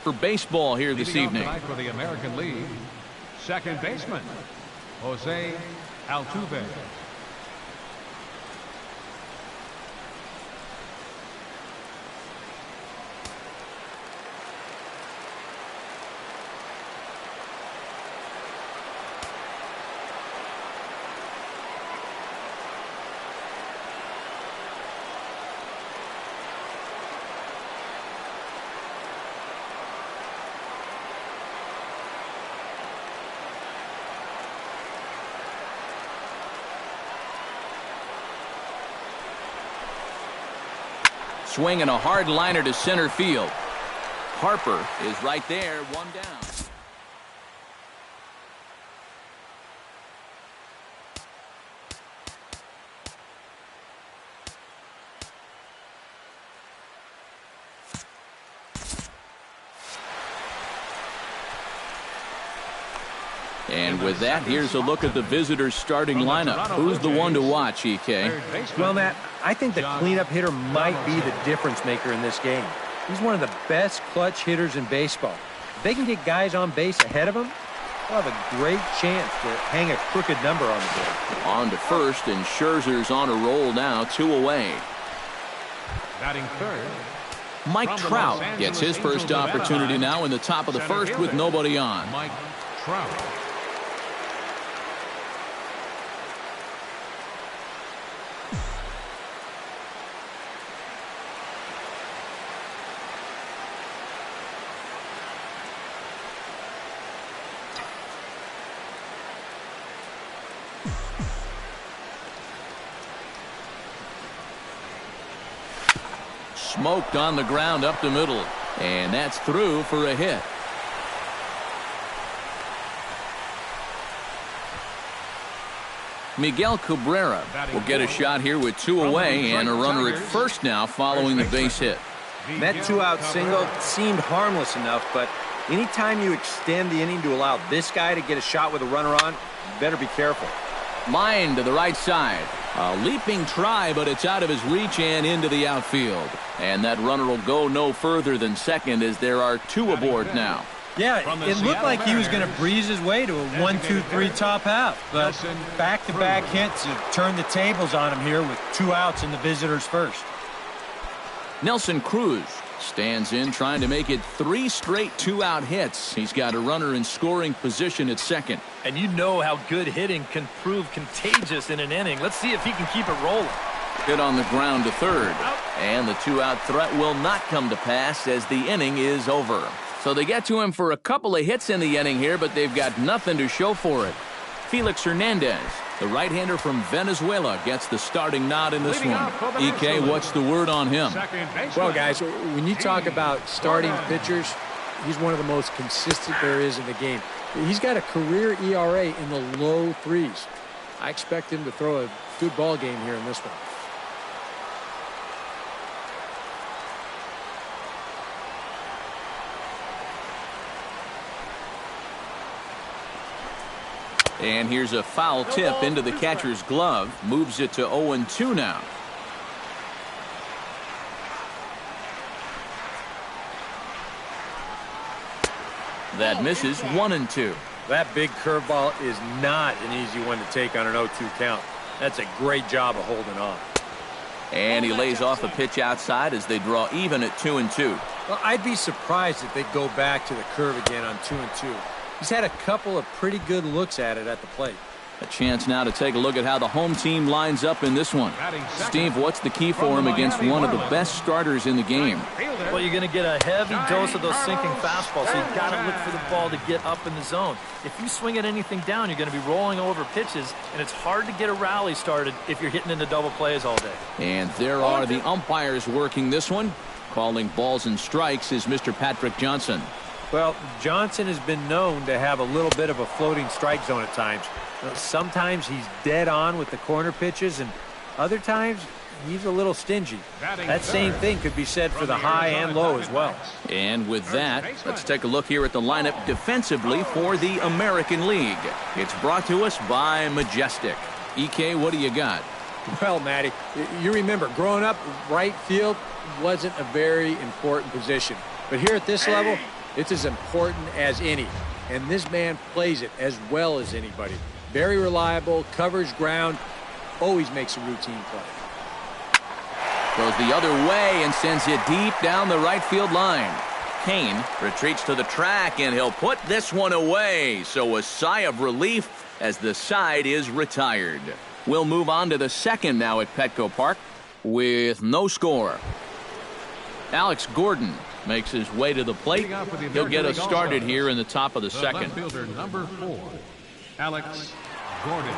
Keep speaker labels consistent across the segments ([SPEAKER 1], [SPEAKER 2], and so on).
[SPEAKER 1] for baseball here this evening.
[SPEAKER 2] For the American League, second baseman, Jose Altuve.
[SPEAKER 1] Swinging a hard liner to center field. Harper is right there, one down. And with that, here's a look at the visitors' starting lineup. Who's the one to watch, EK?
[SPEAKER 3] Well, Matt, I think the cleanup hitter might be the difference maker in this game. He's one of the best clutch hitters in baseball. If they can get guys on base ahead of him, they'll have a great chance to hang a crooked number on the board.
[SPEAKER 1] On to first, and Scherzer's on a roll now, 2 away.
[SPEAKER 2] Batting third,
[SPEAKER 1] Mike Trout gets his first opportunity now in the top of the first with nobody on.
[SPEAKER 2] Mike Trout.
[SPEAKER 1] Smoked on the ground up the middle, and that's through for a hit. Miguel Cabrera will get a shot here with 2 away and a runner at first now following the base hit.
[SPEAKER 3] That 2-out single seemed harmless enough, but anytime you extend the inning to allow this guy to get a shot with a runner on, you better be careful.
[SPEAKER 1] Line to the right side. A leaping try, but it's out of his reach and into the outfield. And that runner will go no further than second as there are 2 aboard now.
[SPEAKER 3] Yeah, it looked like he was going to breeze his way to a 1-2-3 top half, but back-to-back hits have turned the tables on him here with 2 outs in the visitors' first.
[SPEAKER 1] Nelson Cruz stands in trying to make it 3 straight 2-out hits. He's got a runner in scoring position at second.
[SPEAKER 4] And you know how good hitting can prove contagious in an inning. Let's see if he can keep it rolling.
[SPEAKER 1] Hit on the ground to third. And the 2-out threat will not come to pass as the inning is over. So they get to him for a couple of hits in the inning here, but they've got nothing to show for it. Felix Hernandez, the right-hander from Venezuela, gets the starting nod in this one. EK, what's the word on him?
[SPEAKER 5] Well, guys, when you talk about starting pitchers, he's one of the most consistent there is in the game. He's got a career ERA in the low 3s. I expect him to throw a good ball game here in this one.
[SPEAKER 1] And here's a foul tip into the catcher's glove. Moves it to 0-2 now. That misses 1-2.
[SPEAKER 3] That big curveball is not an easy one to take on an 0-2 count. That's a great job of holding on.
[SPEAKER 1] And he lays off a pitch outside as they draw even at 2-2.
[SPEAKER 3] Well, I'd be surprised if they go back to the curve again on 2-2. He's had a couple of pretty good looks at it at the plate.
[SPEAKER 1] A chance now to take a look at how the home team lines up in this one. Steve, what's the key for him against one of the best starters in the game?
[SPEAKER 4] Well, you're going to get a heavy dose of those sinking fastballs, so you've got to look for the ball to get up in the zone. If you swing at anything down, you're going to be rolling over pitches, and it's hard to get a rally started if you're hitting into double plays all day.
[SPEAKER 1] And there are the umpires working this one. Calling balls and strikes is Mr. Patrick Johnson.
[SPEAKER 3] Well, Johnson has been known to have a little bit of a floating strike zone at times. Sometimes he's dead on with the corner pitches, and other times he's a little stingy. That same thing could be said for the high and low as well.
[SPEAKER 1] And with that, let's take a look here at the lineup defensively for the American League. It's brought to us by Majestic. EK, what do you got?
[SPEAKER 5] Well, Matty, you remember growing up, right field wasn't a very important position. But here at this level, It's as important as any, and this man plays it as well as anybody. Very reliable, covers ground, always makes a routine play.
[SPEAKER 1] Goes the other way and sends it deep down the right field line. Kane retreats to the track, and he'll put this one away. So a sigh of relief as the side is retired. We'll move on to the second now at Petco Park with no score. Alex Gordon makes his way to the plate. He'll get us started here in the top of the second.
[SPEAKER 2] Left fielder number 4, Alex Gordon.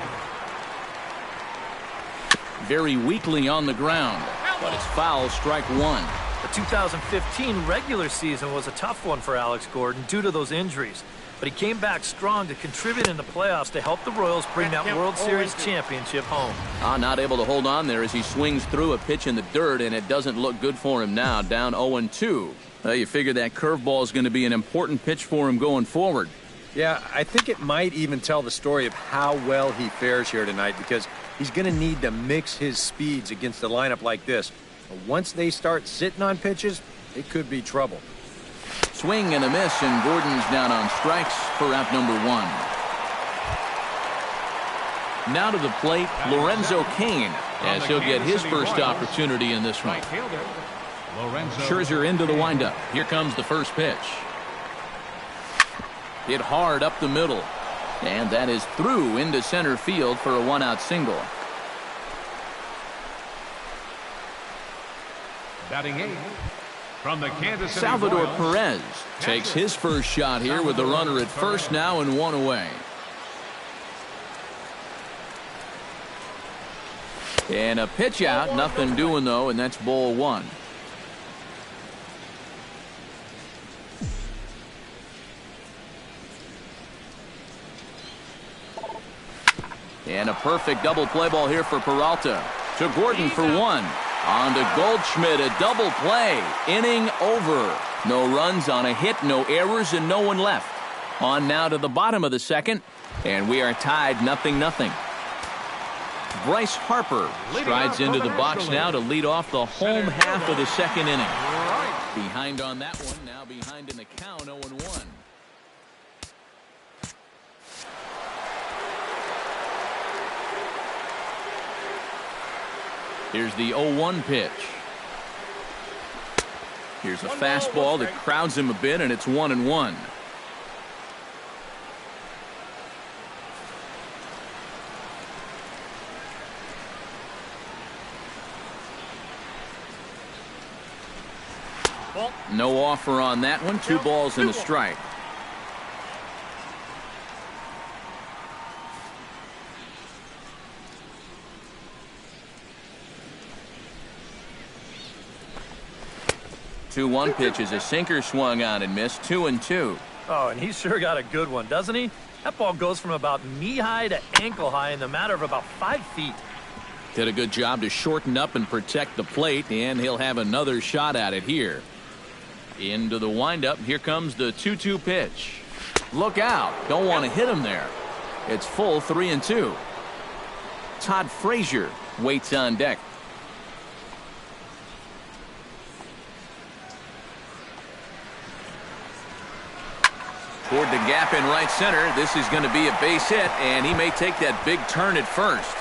[SPEAKER 1] Very weakly on the ground, but it's foul, strike one.
[SPEAKER 4] The 2015 regular season was a tough one for Alex Gordon due to those injuries. But he came back strong to contribute in the playoffs to help the Royals bring that World Series championship home.
[SPEAKER 1] Not able to hold on there as he swings through a pitch in the dirt, and it doesn't look good for him now, down 0-2. You figure that curveball is going to be an important pitch for him going forward.
[SPEAKER 3] Yeah, I think it might even tell the story of how well he fares here tonight, because he's going to need to mix his speeds against a lineup like this. Once they start sitting on pitches, it could be trouble.
[SPEAKER 1] Swing and a miss, and Gordon's down on strikes for out number 1. Now to the plate, Lorenzo Kane, as he'll get his first opportunity in this one. Scherzer into the windup. Here comes the first pitch. Hit hard up the middle, and that is through into center field for a one-out single.
[SPEAKER 2] Batting 8. From the Kansas City
[SPEAKER 1] Salvador
[SPEAKER 2] Royals,
[SPEAKER 1] Perez takes his first shot here with the runner at first now and one away. And a pitch out, nothing doing though, and that's ball 1. And a perfect double play ball here for Peralta. To Gordon for 1. On to Goldschmidt, a double play. Inning over. No runs on a hit, no errors, and no one left. On now to the bottom of the second, and we are tied 0-0. Bryce Harper strides into the box now to lead off the home half of the second inning. Behind on that one, now behind in the count, 0-1. Here's the 0-1 pitch. Here's a fastball that crowds him a bit, and it's 1-1. No offer on that one. 2 balls and a strike. The 2-1 pitch is a sinker, swung on and missed. 2-2.
[SPEAKER 4] Oh, and he's sure got a good one, doesn't he? That ball goes from about knee-high to ankle-high in the matter of about 5 feet.
[SPEAKER 1] Did a good job to shorten up and protect the plate, and he'll have another shot at it here. Into the windup. Here comes the 2-2 pitch. Look out. Don't want to hit him there. It's full, 3-2. Todd Frazier waits on deck. Toward the gap in right center. This is going to be a base hit, and he may take that big turn at first.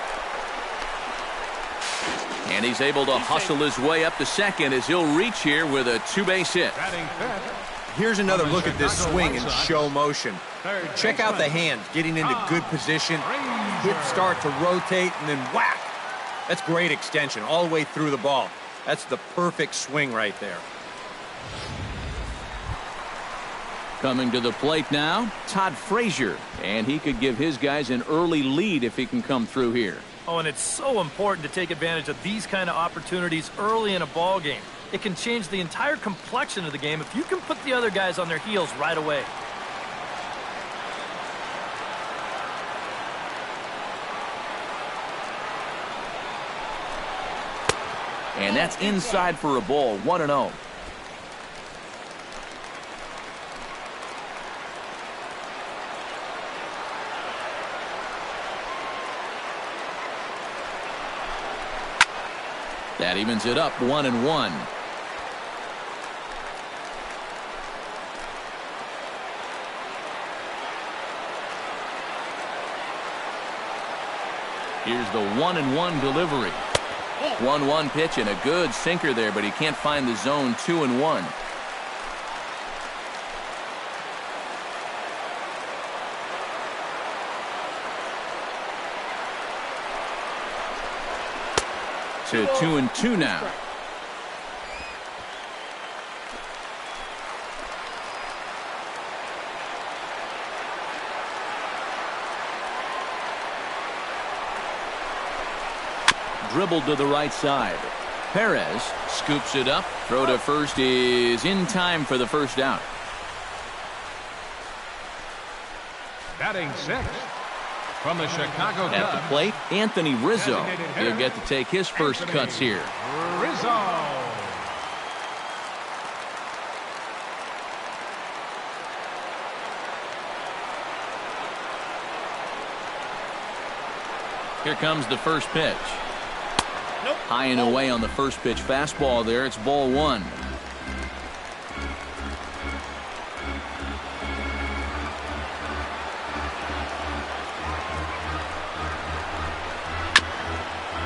[SPEAKER 1] And he's able to hustle his way up to second as he'll reach here with a 2-base hit.
[SPEAKER 3] Here's another look at this swing in show motion. Check out the hands getting into good position. Hips start to rotate, and then whack. That's great extension all the way through the ball. That's the perfect swing right there.
[SPEAKER 1] Coming to the plate now, Todd Frazier, and he could give his guys an early lead if he can come through here.
[SPEAKER 4] Oh, and it's so important to take advantage of these kind of opportunities early in a ball game. It can change the entire complexion of the game if you can put the other guys on their heels right away.
[SPEAKER 1] And that's inside for a ball, 1-0. That evens it up, 1-1. Here's the 1-1 delivery. 1-1 pitch and a good sinker there, but he can't find the zone. 2-1. To 2-2 now. Dribbled to the right side. Perez scoops it up. Throw to first is in time for the first out.
[SPEAKER 2] Batting sixth from the Chicago Cubs.
[SPEAKER 1] At the plate, Anthony Rizzo. He'll get to take his first cuts here.
[SPEAKER 2] Rizzo.
[SPEAKER 1] Here comes the first pitch. High and away on the first pitch fastball there. It's ball one.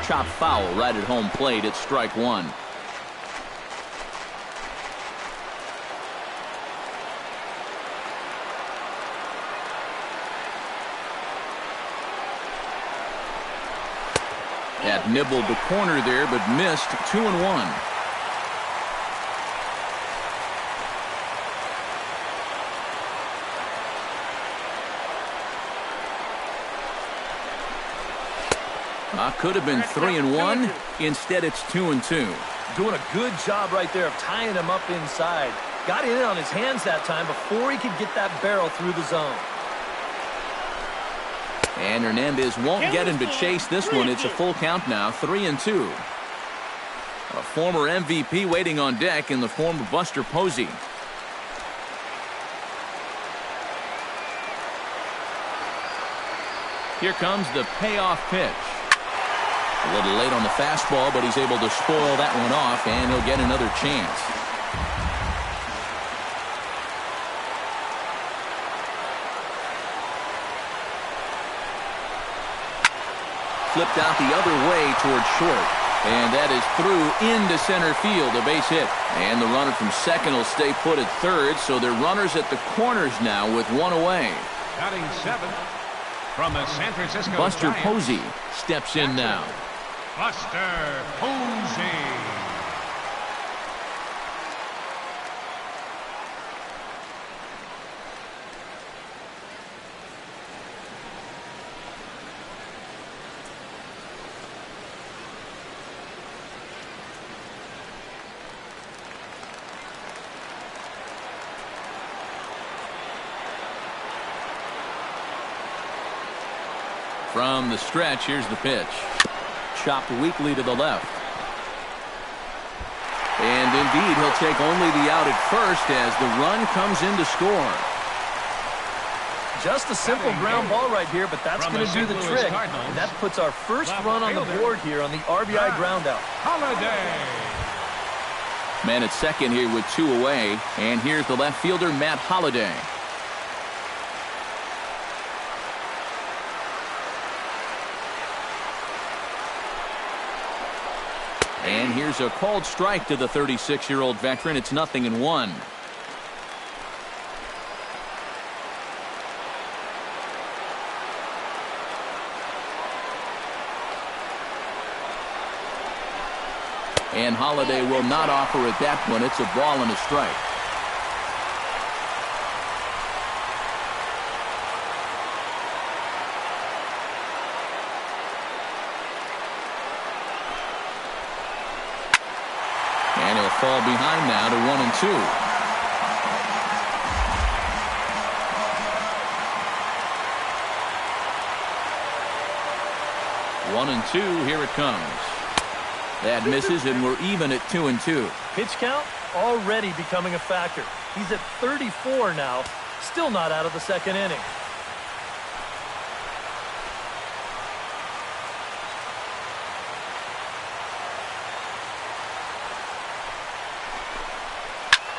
[SPEAKER 1] Chop foul right at home plate. It's strike one. That nibbled the corner there, but missed. 2-1. Could have been 3-1. Instead, it's 2-2.
[SPEAKER 4] Doing a good job right there of tying him up inside. Got in on his hands that time before he could get that barrel through the zone.
[SPEAKER 1] And Hernandez won't get him to chase this one. It's a full count now, 3-2. A former MVP waiting on deck in the form of Buster Posey. Here comes the payoff pitch. A little late on the fastball, but he's able to spoil that one off, and he'll get another chance. Flipped out the other way towards short. And that is through into center field, a base hit. And the runner from second will stay put at third, so they're runners at the corners now with one away.
[SPEAKER 2] Batting seventh from the San Francisco
[SPEAKER 1] Buster
[SPEAKER 2] Giants.
[SPEAKER 1] Posey steps in now.
[SPEAKER 2] Buster Posey.
[SPEAKER 1] From the stretch, here's the pitch. Chopped weakly to the left. And indeed, he'll take only the out at first as the run comes in to score.
[SPEAKER 4] Just a simple ground ball right here, but that's going to do the trick. And that puts our first run on the board here on the RBI groundout.
[SPEAKER 2] Holiday.
[SPEAKER 1] Man at second here with two away. And here's the left fielder, Matt Holliday. And here's a called strike to the 36-year-old veteran. It's 0-1. And Holliday will not offer at that one. It's a ball and a strike. And he'll fall behind now to 1-2. 1-2. Here it comes. That misses, and we're even at 2-2.
[SPEAKER 4] Pitch count already becoming a factor. He's at 34 now, still not out of the second inning.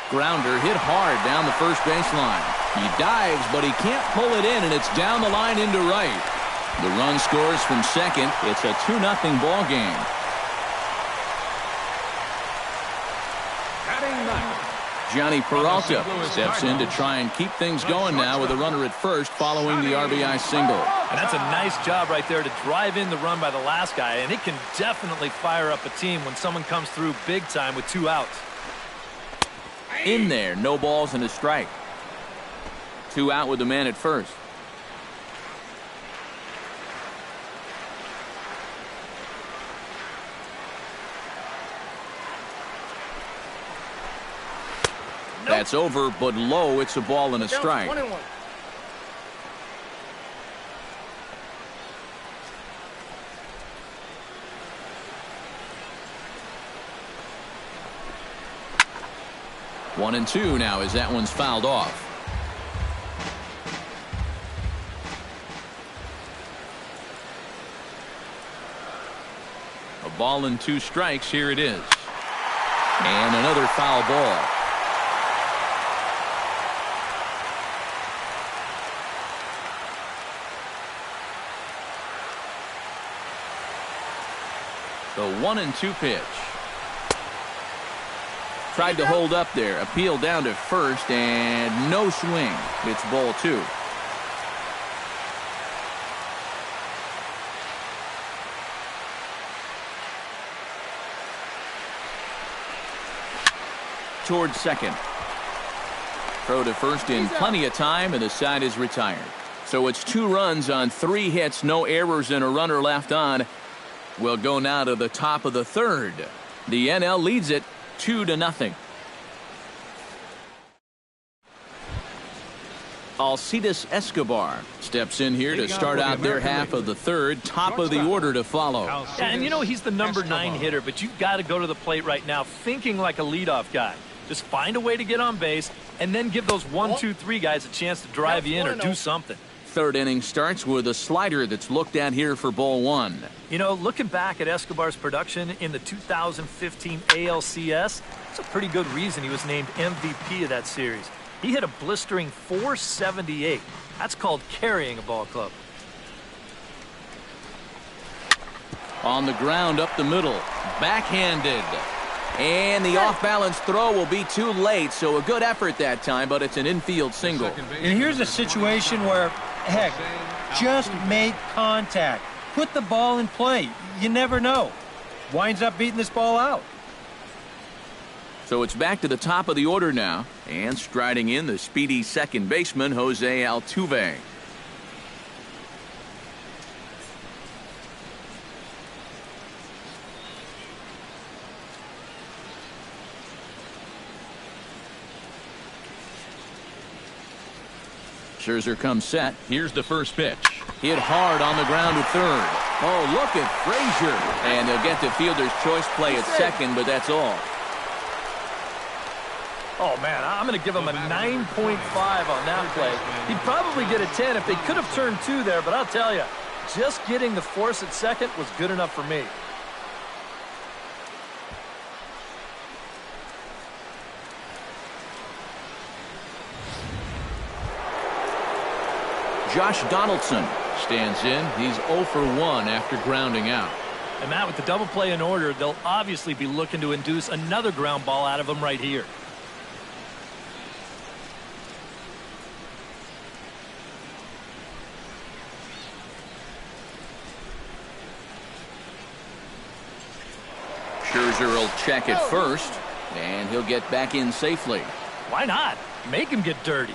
[SPEAKER 1] Grounder hit hard down the first baseline. He dives, but he can't pull it in, and it's down the line into right. The run scores from second. It's a 2-0 ball game.
[SPEAKER 2] Batting ninth.
[SPEAKER 1] Johnny Peralta steps in to try and keep things going now with a runner at first following the RBI single.
[SPEAKER 4] And that's a nice job right there to drive in the run by the last guy, and it can definitely fire up a team when someone comes through big time with 2 outs.
[SPEAKER 1] In there, no balls and a strike. 2 out with the man at first. That's over, but low. It's a ball and a strike.
[SPEAKER 6] 21.
[SPEAKER 1] One and two now as that one's fouled off. A ball and 2 strikes. Here it is. And another foul ball. The 1-2 pitch. Tried to hold up there. Appeal down to first and no swing. It's ball 2. Towards second. Throw to first in plenty of time, and the side is retired. So it's 2 runs on 3 hits, no errors, and a runner left on. We'll go now to the top of the third. The NL leads it 2-0. Alcides Escobar steps in here to start out their half of the third. Top of the order to follow.
[SPEAKER 4] Yeah, and you know he's the number 9 hitter, but you've got to go to the plate right now thinking like a leadoff guy. Just find a way to get on base and then give those 1, 2, 3 guys a chance to drive you in or do something.
[SPEAKER 1] Third inning starts with a slider that's looked at here for ball 1.
[SPEAKER 4] You know, looking back at Escobar's production in the 2015 ALCS, it's a pretty good reason he was named MVP of that series. He hit a blistering .478. That's called carrying a ball club.
[SPEAKER 1] On the ground up the middle. Backhanded. And the off-balance throw will be too late, so a good effort that time, but it's an infield single.
[SPEAKER 7] And here's a situation where, heck, just make contact. Put the ball in play. You never know. Winds up beating this ball out.
[SPEAKER 1] So it's back to the top of the order now, and striding in the speedy second baseman, Jose Altuve. Scherzer comes set. Here's the first pitch. Hit hard on the ground to third. Oh, look at Frazier. And they'll get the fielder's choice play at second, but that's all.
[SPEAKER 4] Oh, man, I'm going to give him a 9.5 on that play. He'd probably get a 10 if they could have turned 2 there, but I'll tell you, just getting the force at second was good enough for me.
[SPEAKER 1] Josh Donaldson stands in. He's 0 for 1 after grounding out.
[SPEAKER 4] And Matt, with the double play in order, they'll obviously be looking to induce another ground ball out of him right here. Scherzer will check it first, and he'll get back in safely. Why not? Make him get dirty.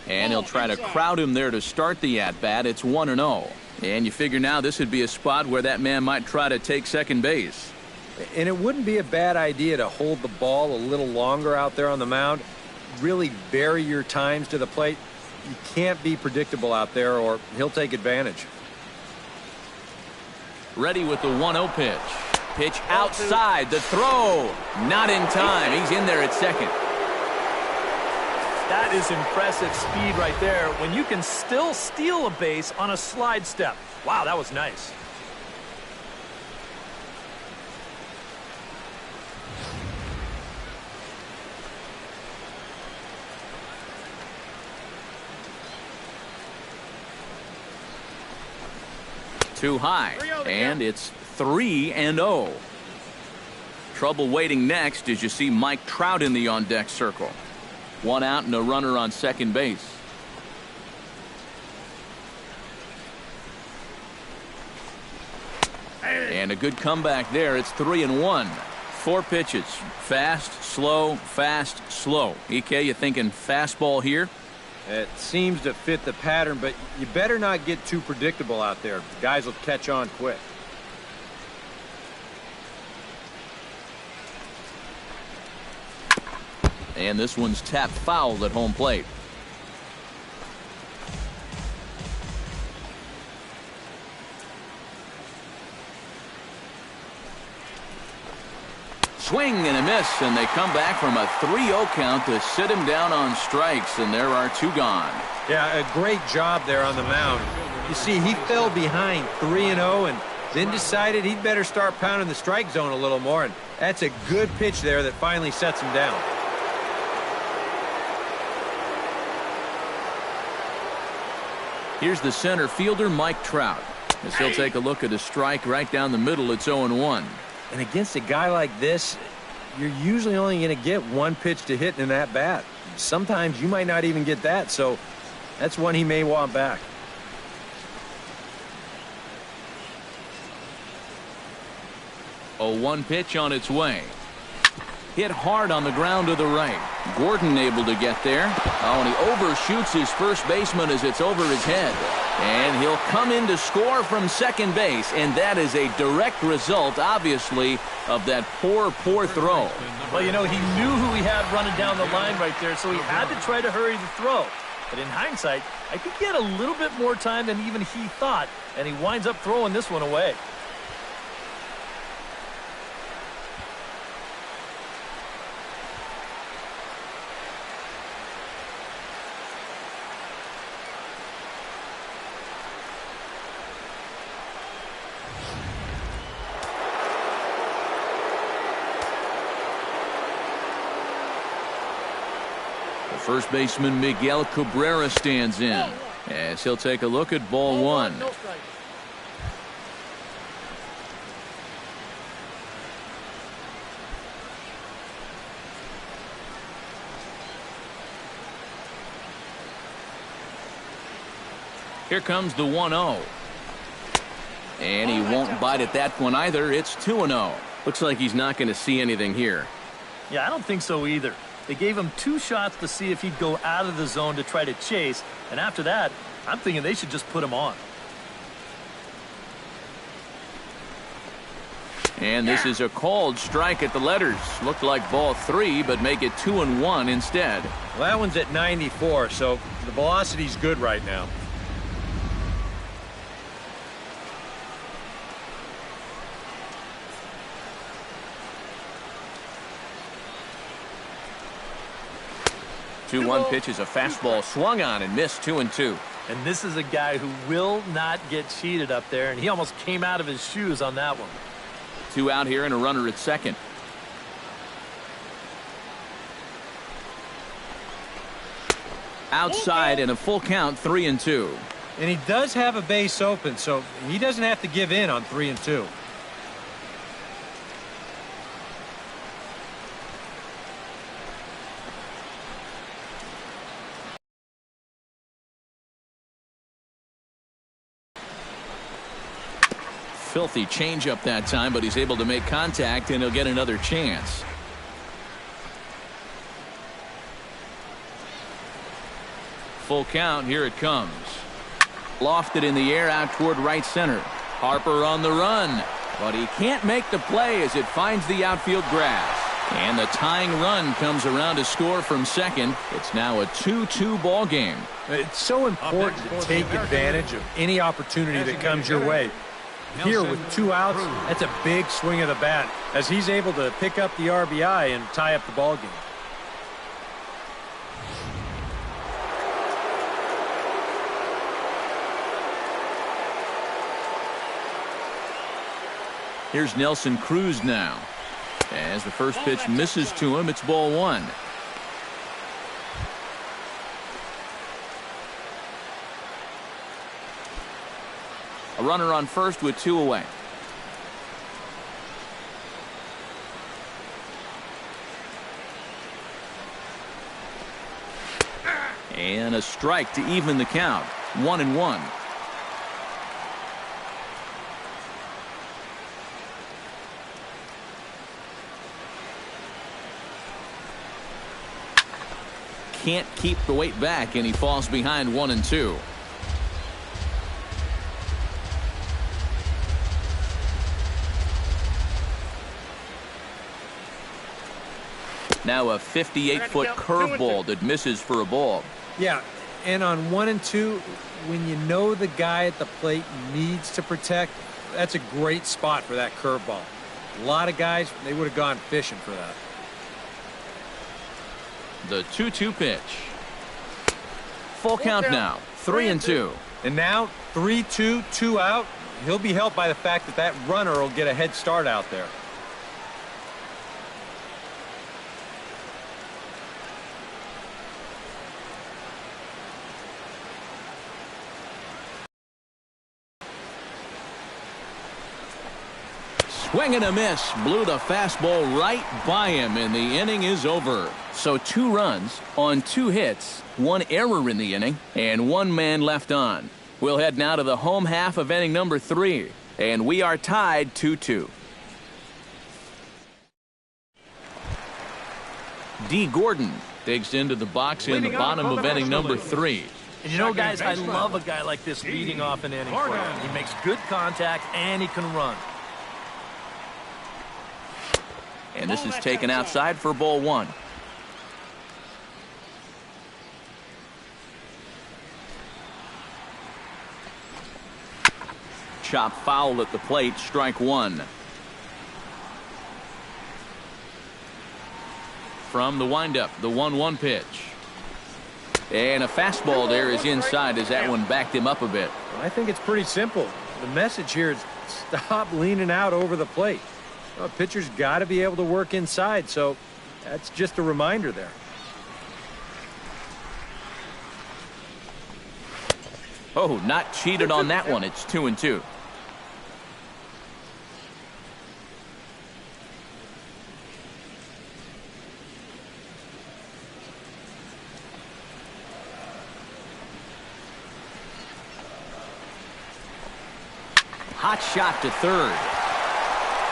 [SPEAKER 1] And he'll try to crowd him there to start the at-bat. It's 1-0. And you figure now this would be a spot where that man might try to take second base.
[SPEAKER 3] And it wouldn't be a bad idea to hold the ball a little longer out there on the mound. Really vary your times to the plate. You can't be predictable out there or he'll take advantage.
[SPEAKER 1] Ready with the 1-0 pitch. Pitch outside. The throw. Not in time. He's in there at second.
[SPEAKER 4] That is impressive speed right there when you can still steal a base on a slide step. Wow, that was nice.
[SPEAKER 1] Too high, and it's 3-0. Trouble waiting next as you see Mike Trout in the on-deck circle. 1 out and a runner on second base. And a good comeback there. It's 3-1. 4 pitches. Fast, slow, fast, slow. EK, you thinking fastball here?
[SPEAKER 3] It seems to fit the pattern, but you better not get too predictable out there. Guys will catch on quick.
[SPEAKER 1] And this one's tapped foul at home plate. Swing and a miss, and they come back from a 3-0 count to sit him down on strikes, and there are 2 gone.
[SPEAKER 3] Yeah, a great job there on the mound. You see, he fell behind 3-0 and then decided he'd better start pounding the strike zone a little more, and that's a good pitch there that finally sets him down.
[SPEAKER 1] Here's the center fielder, Mike Trout, as he'll take a look at a strike right down the middle. It's 0-1.
[SPEAKER 3] And against a guy like this, you're usually only going to get 1 pitch to hit in that bat. Sometimes you might not even get that, so that's one he may want back.
[SPEAKER 1] 0-1 pitch on its way. Hit hard on the ground to the right. Gordon able to get there. Oh, and he overshoots his first baseman as it's over his head. And he'll come in to score from second base. And that is a direct result, obviously, of that poor throw.
[SPEAKER 4] Well, you know, he knew who he had running down the line right there, so he had to try to hurry the throw. But in hindsight, I think he had a little bit more time than even he thought, and he winds up throwing this one away.
[SPEAKER 1] First baseman Miguel Cabrera stands in as he'll take a look at ball 1. Here comes the 1-0. And he won't bite at that one either. It's 2-0. Looks like he's not going to see anything here.
[SPEAKER 4] Yeah, I don't think so either. They gave him 2 shots to see if he'd go out of the zone to try to chase, and after that, I'm thinking they should just put him on.
[SPEAKER 1] And this is a called strike at the letters. Looked like ball 3, but make it 2-1 instead.
[SPEAKER 3] Well, that one's at 94, so the velocity's good right now.
[SPEAKER 1] One pitch is a fastball swung on and missed. 2-2.
[SPEAKER 4] And this is a guy who will not get cheated up there, and he almost came out of his shoes on that one.
[SPEAKER 1] 2 out here and a runner at second. Outside and a full count. 3-2.
[SPEAKER 3] And he does have a base open, so he doesn't have to give in on 3-2.
[SPEAKER 1] Filthy changeup that time, but he's able to make contact, and he'll get another chance. Full count. Here it comes. Lofted in the air out toward right center. Harper on the run, but he can't make the play as it finds the outfield grass. And the tying run comes around to score from second. It's now a 2-2 ball game.
[SPEAKER 3] It's so important to take advantage of any opportunity that comes your way. Here with 2 outs, that's a big swing of the bat as he's able to pick up the RBI and tie up the ball game.
[SPEAKER 1] Here's Nelson Cruz now. As the first pitch misses to him, it's ball 1. A runner on first with 2 away. And a strike to even the count. 1-1. Can't keep the weight back, and he falls behind 1-2. Now a 58-foot curveball that misses for a ball.
[SPEAKER 3] Yeah, and on 1-2, when you know the guy at the plate needs to protect, that's a great spot for that curveball. A lot of guys, they would have gone fishing for that.
[SPEAKER 1] The 2-2 pitch. Full count now. 3-2.
[SPEAKER 3] And now 3-2, 2 out. He'll be helped by the fact that that runner will get a head start out there.
[SPEAKER 1] Swing and a miss. Blew the fastball right by him, and the inning is over. So 2 runs on 2 hits, 1 error in the inning, and 1 man left on. We'll head now to the home half of inning number 3, and we are tied 2-2. D. Gordon digs into the box in the bottom of inning number 3.
[SPEAKER 4] And you know, guys, I love a guy like this leading off an inning for you. He makes good contact, and he can run.
[SPEAKER 1] And this is taken outside for ball 1. Chop foul at the plate, strike 1. From the windup, the 1-1 pitch. And a fastball there is inside as that one backed him up a bit.
[SPEAKER 3] I think it's pretty simple. The message here is stop leaning out over the plate. Well, pitcher's got to be able to work inside, so that's just a reminder there.
[SPEAKER 1] Oh, not cheated on that one. It's 2-2. Hot shot to third.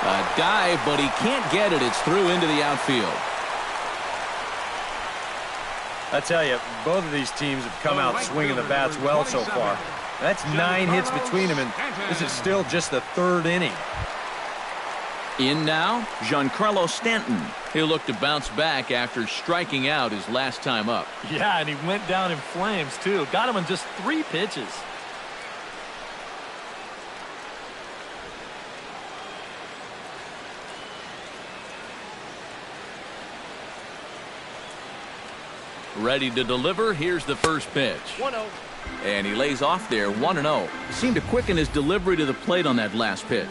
[SPEAKER 1] A dive, but he can't get it. It's through into the outfield.
[SPEAKER 3] I tell you, both of these teams have come out swinging the bats well so far. That's 9 hits between them, and this is still just the 3rd inning.
[SPEAKER 1] In now, Giancarlo Stanton. He'll look to bounce back after striking out his last time up.
[SPEAKER 4] Yeah, and he went down in flames, too. Got him in just 3 pitches.
[SPEAKER 1] Ready to deliver. Here's the first pitch. 1-0. And he lays off there, 1-0. Seemed to quicken his delivery to the plate on that last pitch.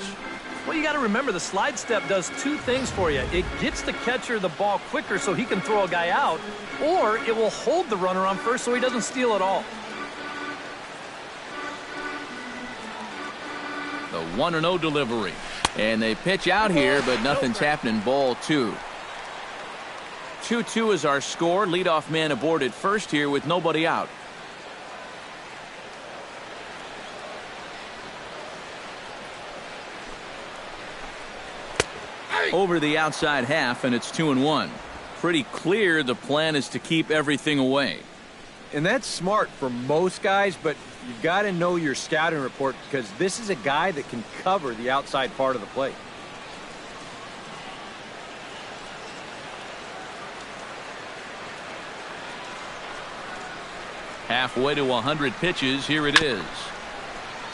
[SPEAKER 4] Well, you got to remember the slide step does 2 things for you. It gets the catcher the ball quicker so he can throw a guy out, or it will hold the runner on first so he doesn't steal it all.
[SPEAKER 1] The 1-0 delivery. And they pitch out here, but nothing's happening. Ball 2. 2-2 is our score. Leadoff man aboard at first here with nobody out. Over the outside half, and it's 2-1. Pretty clear the plan is to keep everything away.
[SPEAKER 3] And that's smart for most guys, but you've got to know your scouting report because this is a guy that can cover the outside part of the plate.
[SPEAKER 1] Halfway to 100 pitches, here it is.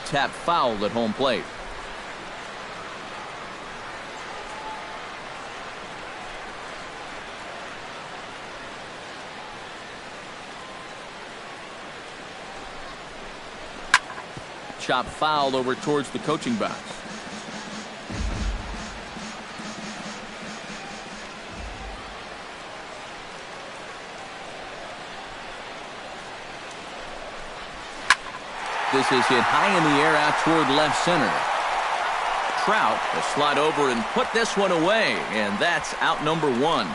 [SPEAKER 1] Tap foul at home plate. Chop foul over towards the coaching box. this is hit high in the air out toward left center. Trout will slide over and put this one away, and that's out number one.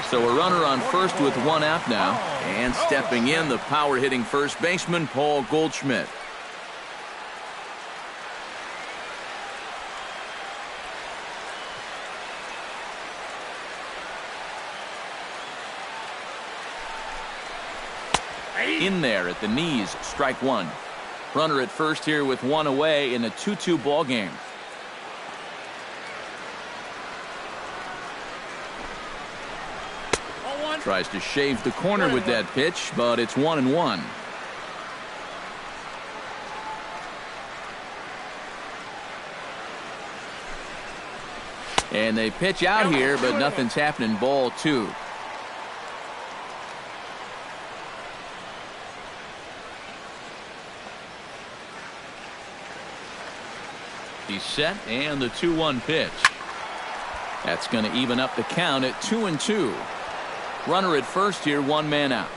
[SPEAKER 1] So a runner on first with one out now, and stepping in, the power-hitting first baseman, Paul Goldschmidt. In there at the knees, strike one. Runner at first here with one away in a 2-2 ball game. Tries to shave the corner with that pitch, but it's 1-1. And they pitch out here, but nothing's happening. Ball two. He's set, and the 2-1 pitch. That's going to even up the count at 2-2. Runner at first here, one man out.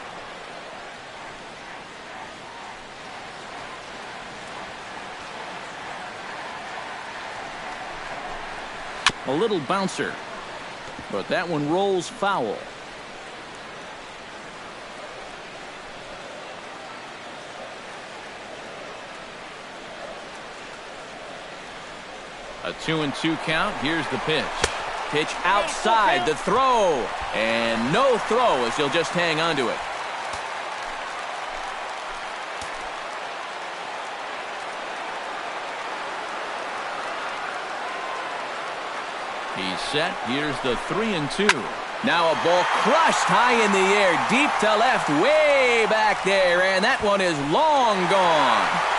[SPEAKER 1] A little bouncer, but that one rolls foul. A 2-2 count. Here's the pitch. Pitch outside, the throw, and no throw as he'll just hang on to it. He's set. Here's the 3-2. Now a ball crushed high in the air, deep to left, way back there, and that one is long gone.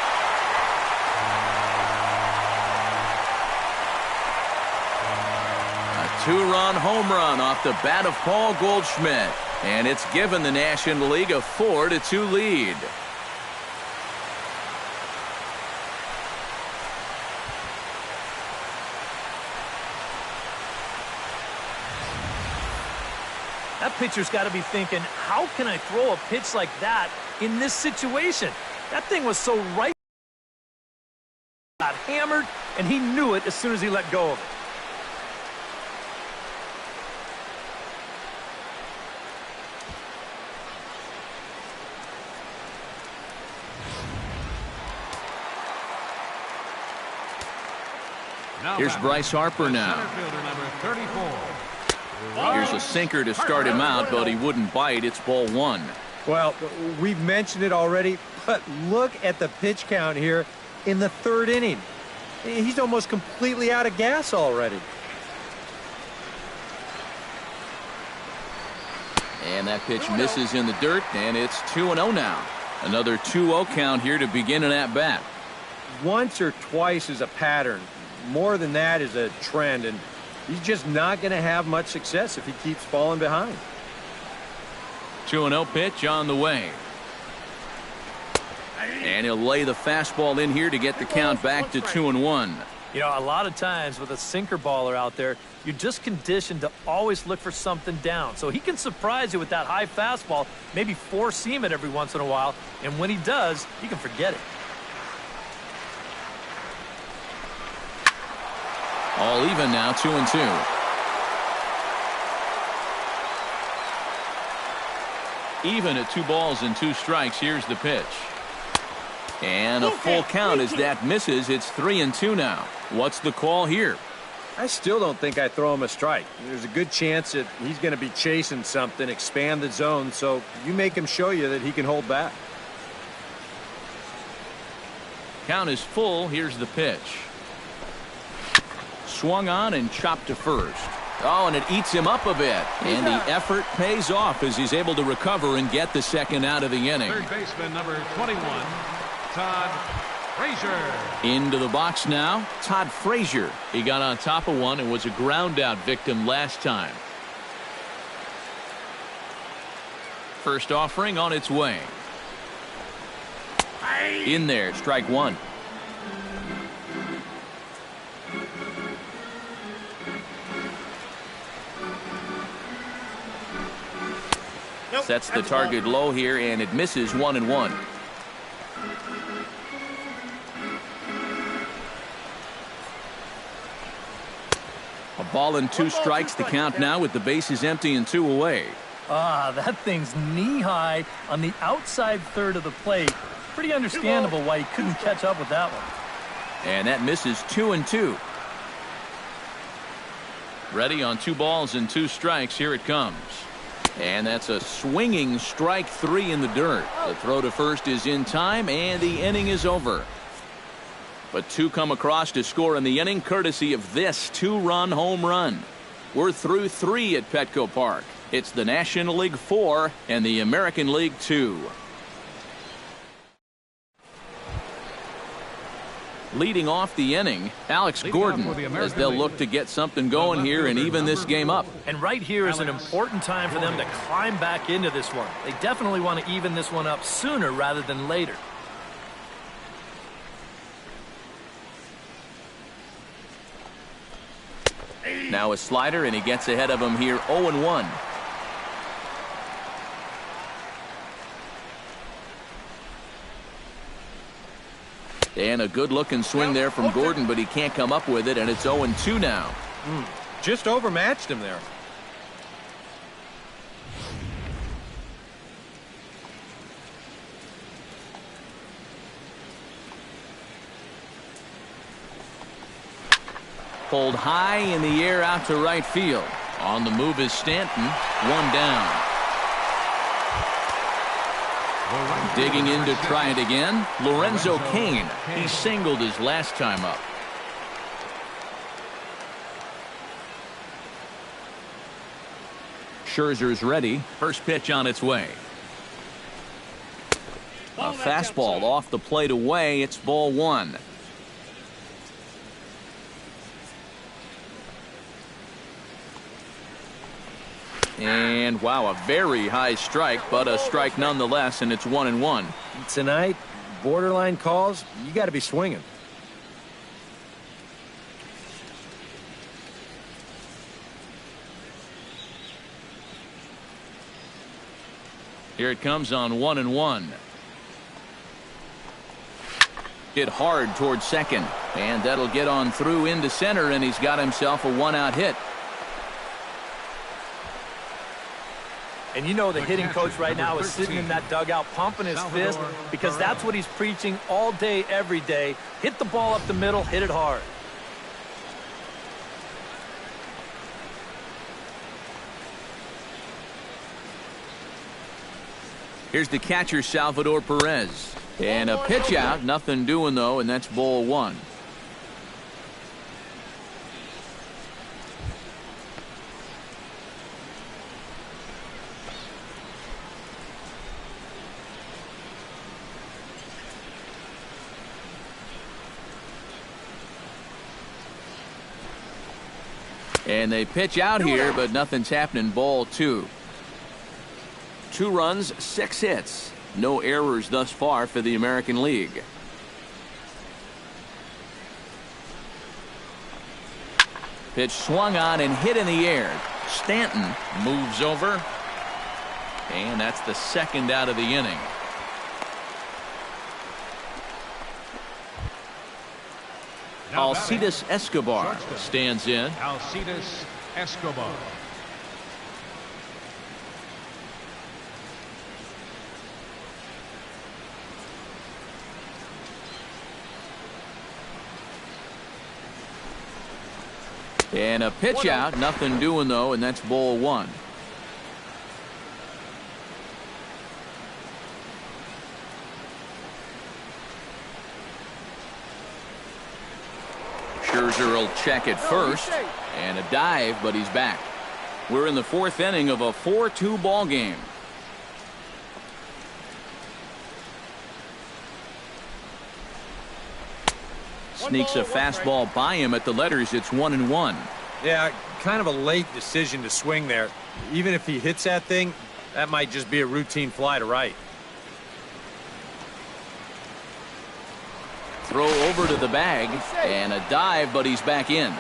[SPEAKER 1] Two-run home run off the bat of Paul Goldschmidt, and it's given the National League a 4-2 lead.
[SPEAKER 4] That pitcher's got to be thinking, how can I throw a pitch like that in this situation? That thing was so right. Got hammered, and he knew it as soon as he let go of it.
[SPEAKER 1] Here's Bryce Harper now. Here's a sinker to start him out, but he wouldn't bite. It's ball one.
[SPEAKER 7] Well, we've mentioned it already, but look at the pitch count here in the third inning. He's almost completely out of gas already.
[SPEAKER 1] And that pitch misses in the dirt, and it's 2-0 now. Another 2-0 count here to begin an at-bat.
[SPEAKER 7] Once or twice is a pattern. More than that is a trend, and he's just not going to have much success if he keeps falling behind.
[SPEAKER 1] 2-0 pitch on the way. And he'll lay the fastball in here to get the count back to 2-1.
[SPEAKER 4] You know, a lot of times with a sinker baller out there, you're just conditioned to always look for something down. So he can surprise you with that high fastball, maybe four-seam it every once in a while, and when he does, you can forget it.
[SPEAKER 1] All even now, 2-2. Even at 2 balls and 2 strikes. Here's the pitch. And a full count as that misses. It's 3-2 now. What's the call here?
[SPEAKER 7] I still don't think I throw him a strike. There's a good chance that he's going to be chasing something, expand the zone, so you make him show you that he can hold back.
[SPEAKER 1] Count is full. Here's the pitch. Swung on and chopped to first. Oh, and it eats him up a bit. And the effort pays off as he's able to recover and get the second out of the inning.
[SPEAKER 2] Third baseman number 21, Todd Frazier.
[SPEAKER 1] Into the box now, Todd Frazier. He got on top of one and was a ground out victim last time. First offering on its way. In there, strike one. Sets the target low here, and it misses 1-1. A ball and 2 strikes, the count now with the bases empty and 2 away.
[SPEAKER 4] That thing's knee-high on the outside third of the plate. Pretty understandable why he couldn't catch up with that one.
[SPEAKER 1] And that misses 2-2. Ready on 2 balls and 2 strikes. Here it comes. And that's a swinging strike 3 in the dirt. The throw to first is in time, and the inning is over. But 2 come across to score in the inning, courtesy of this 2-run home run. We're through 3 at Petco Park. It's the National League 4 and the American League 2. Leading off the inning, Alex Gordon, as they'll look to get something going here and even this game up.
[SPEAKER 4] And right here is an important time for them to climb back into this one. They definitely want to even this one up sooner rather than later.
[SPEAKER 1] Now a slider, and he gets ahead of him here 0-1. And a good-looking swing there from Gordon, but he can't come up with it, and it's 0-2 now.
[SPEAKER 3] Just overmatched him there.
[SPEAKER 1] Pulled high in the air out to right field. On the move is Stanton. 1 down. Digging in to try it again, Lorenzo Cain. He singled his last time up. Scherzer's ready. First pitch on its way. A fastball off the plate away. It's ball 1. And wow, a very high strike, but a strike nonetheless, and it's 1-1.
[SPEAKER 3] Tonight, borderline calls, you got to be swinging.
[SPEAKER 1] Here it comes on 1-1. Hit hard towards second, and that'll get on through into center, and he's got himself a 1-out hit.
[SPEAKER 4] And you know the hitting coach right now is sitting in that dugout pumping his fist because that's what he's preaching all day, every day. Hit the ball up the middle, hit it hard.
[SPEAKER 1] Here's the catcher, Salvador Perez. And a pitch out, nothing doing though, and that's ball 1. And they pitch out here, but nothing's happening. Ball 2. 2 runs, 6 hits. No errors thus far for the American League. Pitch swung on and hit in the air. Stanton moves over. And that's the 2nd out of the inning. Alcides Escobar stands in.
[SPEAKER 2] Alcides Escobar.
[SPEAKER 1] And a pitch out, nothing doing though, and that's ball 1. Scherzer will check it first, and a dive, but he's back. We're in the 4th inning of a 4-2 ball game. Sneaks a fastball by him at the letters. It's 1-1.
[SPEAKER 3] Yeah, kind of a late decision to swing there. Even if he hits that thing, that might just be a routine fly to right.
[SPEAKER 1] Throw over to the bag, and a dive, but he's back in.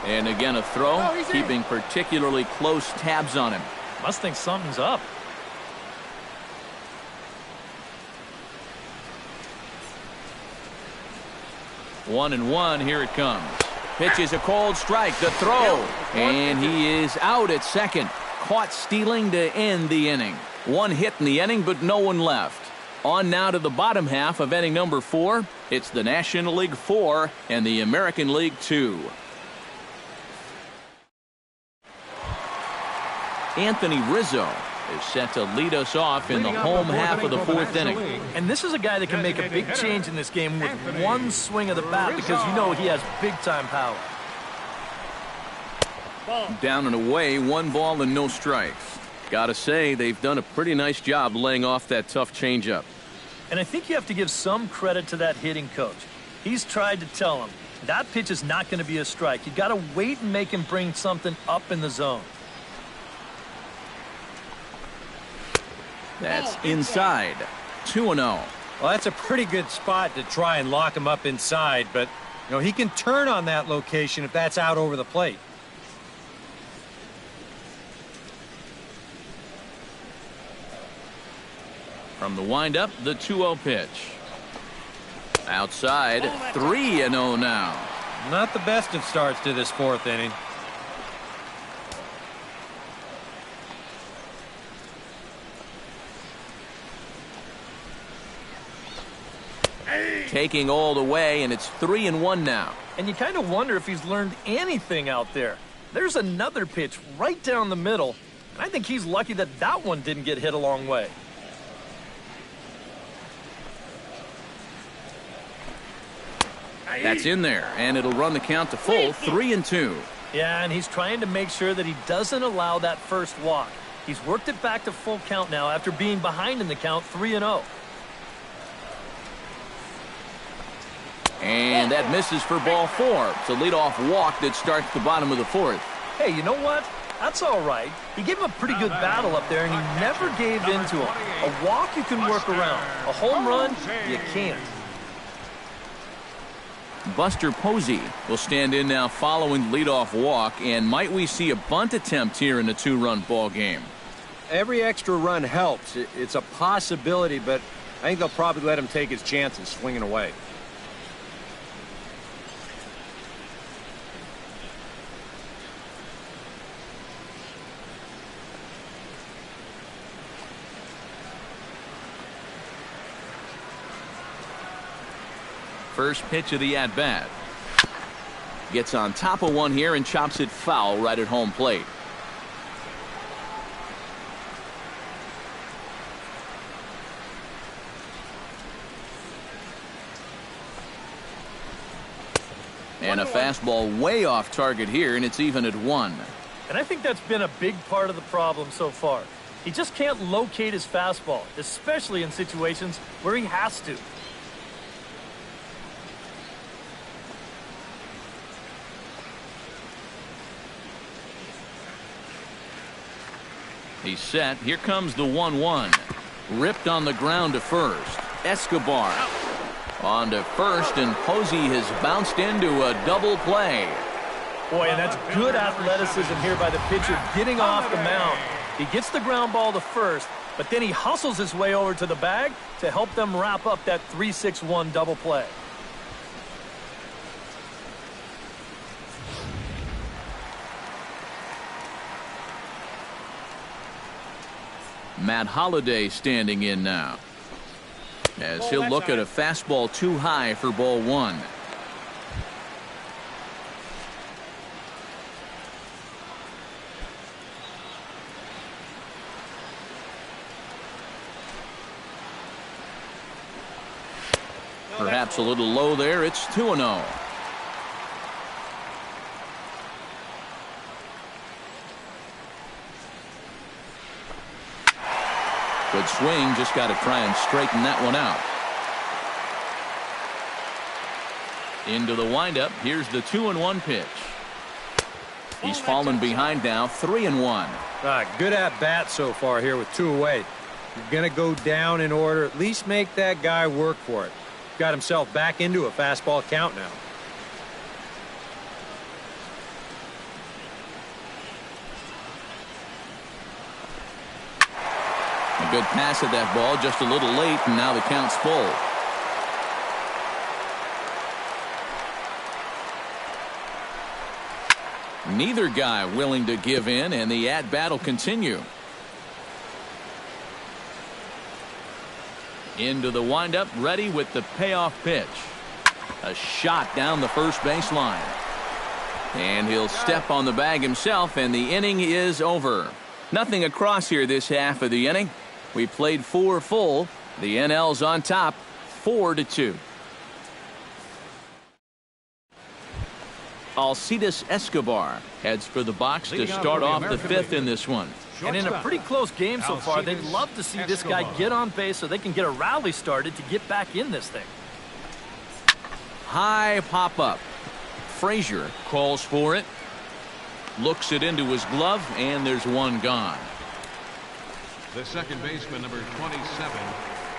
[SPEAKER 1] And again, a throw, keeping particularly close tabs on him.
[SPEAKER 4] Must think something's up.
[SPEAKER 1] One and one, here it comes. Pitch is a cold strike, the throw, and he is out at second. Caught stealing to end the inning. One hit in the inning, but no one left. On now to the bottom half of inning number 4. It's the National League 4 and the American League 2. Anthony Rizzo is set to lead us off in the home half of the 4th inning.
[SPEAKER 4] And this is a guy that can make a big change in this game with one swing of the bat because you know he has big-time power.
[SPEAKER 1] Down and away, 1 ball and no strikes. Gotta say, they've done a pretty nice job laying off that tough changeup.
[SPEAKER 4] And I think you have to give some credit to that hitting coach. He's tried to tell him, that pitch is not going to be a strike. You got to wait and make him bring something up in the zone.
[SPEAKER 1] That's inside. 2-0.
[SPEAKER 7] Well, that's a pretty good spot to try and lock him up inside, but you know, he can turn on that location if that's out over the plate.
[SPEAKER 1] From the windup, the 2-0 pitch. Outside, 3-0 now.
[SPEAKER 7] Not the best of starts to this 4th inning.
[SPEAKER 1] Taking all the way, and it's 3-1 now.
[SPEAKER 4] And you kind of wonder if he's learned anything out there. There's another pitch right down the middle, and I think he's lucky that that one didn't get hit a long way.
[SPEAKER 1] That's in there, and it'll run the count to full, 3-2.
[SPEAKER 4] Yeah, and he's trying to make sure that he doesn't allow that first walk. He's worked it back to full count now after being behind in the count, 3-0.
[SPEAKER 1] And that misses for ball 4. It's a leadoff walk that starts the bottom of the 4th.
[SPEAKER 4] Hey, you know what? That's all right. He gave him a pretty good battle up there, and he never gave in to him. A walk you can work around. A home run, you can't.
[SPEAKER 1] Buster Posey will stand in now following the leadoff walk, and might we see a bunt attempt here in the 2-run ball game?
[SPEAKER 7] Every extra run helps. It's a possibility, but I think they'll probably let him take his chances swinging away.
[SPEAKER 1] First pitch of the at-bat. Gets on top of one here and chops it foul right at home plate. And a fastball way off target here, and it's even at 1.
[SPEAKER 4] And I think that's been a big part of the problem so far. He just can't locate his fastball, especially in situations where he has to.
[SPEAKER 1] He's set. Here comes the 1-1. Ripped on the ground to first. Escobar on to first, and Posey has bounced into a double play.
[SPEAKER 4] Boy, and that's good athleticism here by the pitcher getting off the mound. He gets the ground ball to first, but then he hustles his way over to the bag to help them wrap up that 3-6-1 double play.
[SPEAKER 1] Matt Holliday standing in now, as he'll look at a fastball too high for ball 1. Perhaps a little low there. It's 2-0. Good swing, just got to try and straighten that one out. Into the windup, here's the 2-1 pitch. He's fallen behind now, 3-1.
[SPEAKER 7] Good at bat so far here with 2 away. You're going to go down in order, at least make that guy work for it. Got himself back into a fastball count now.
[SPEAKER 1] Good pass at that ball, just a little late, and now the count's full. Neither guy willing to give in, and the at-bat will continue. Into the windup, ready with the payoff pitch. A shot down the first baseline. And he'll step on the bag himself, and the inning is over. Nothing across here this half of the inning. We played 4 full. The NL's on top, 4-2. Alcides Escobar heads for the box to start off the 5th in this one.
[SPEAKER 4] And in a pretty close game so far, they'd love to see this guy get on base so they can get a rally started to get back in this thing.
[SPEAKER 1] High pop-up. Frazier calls for it. Looks it into his glove, and there's one gone.
[SPEAKER 2] The second baseman, number 27,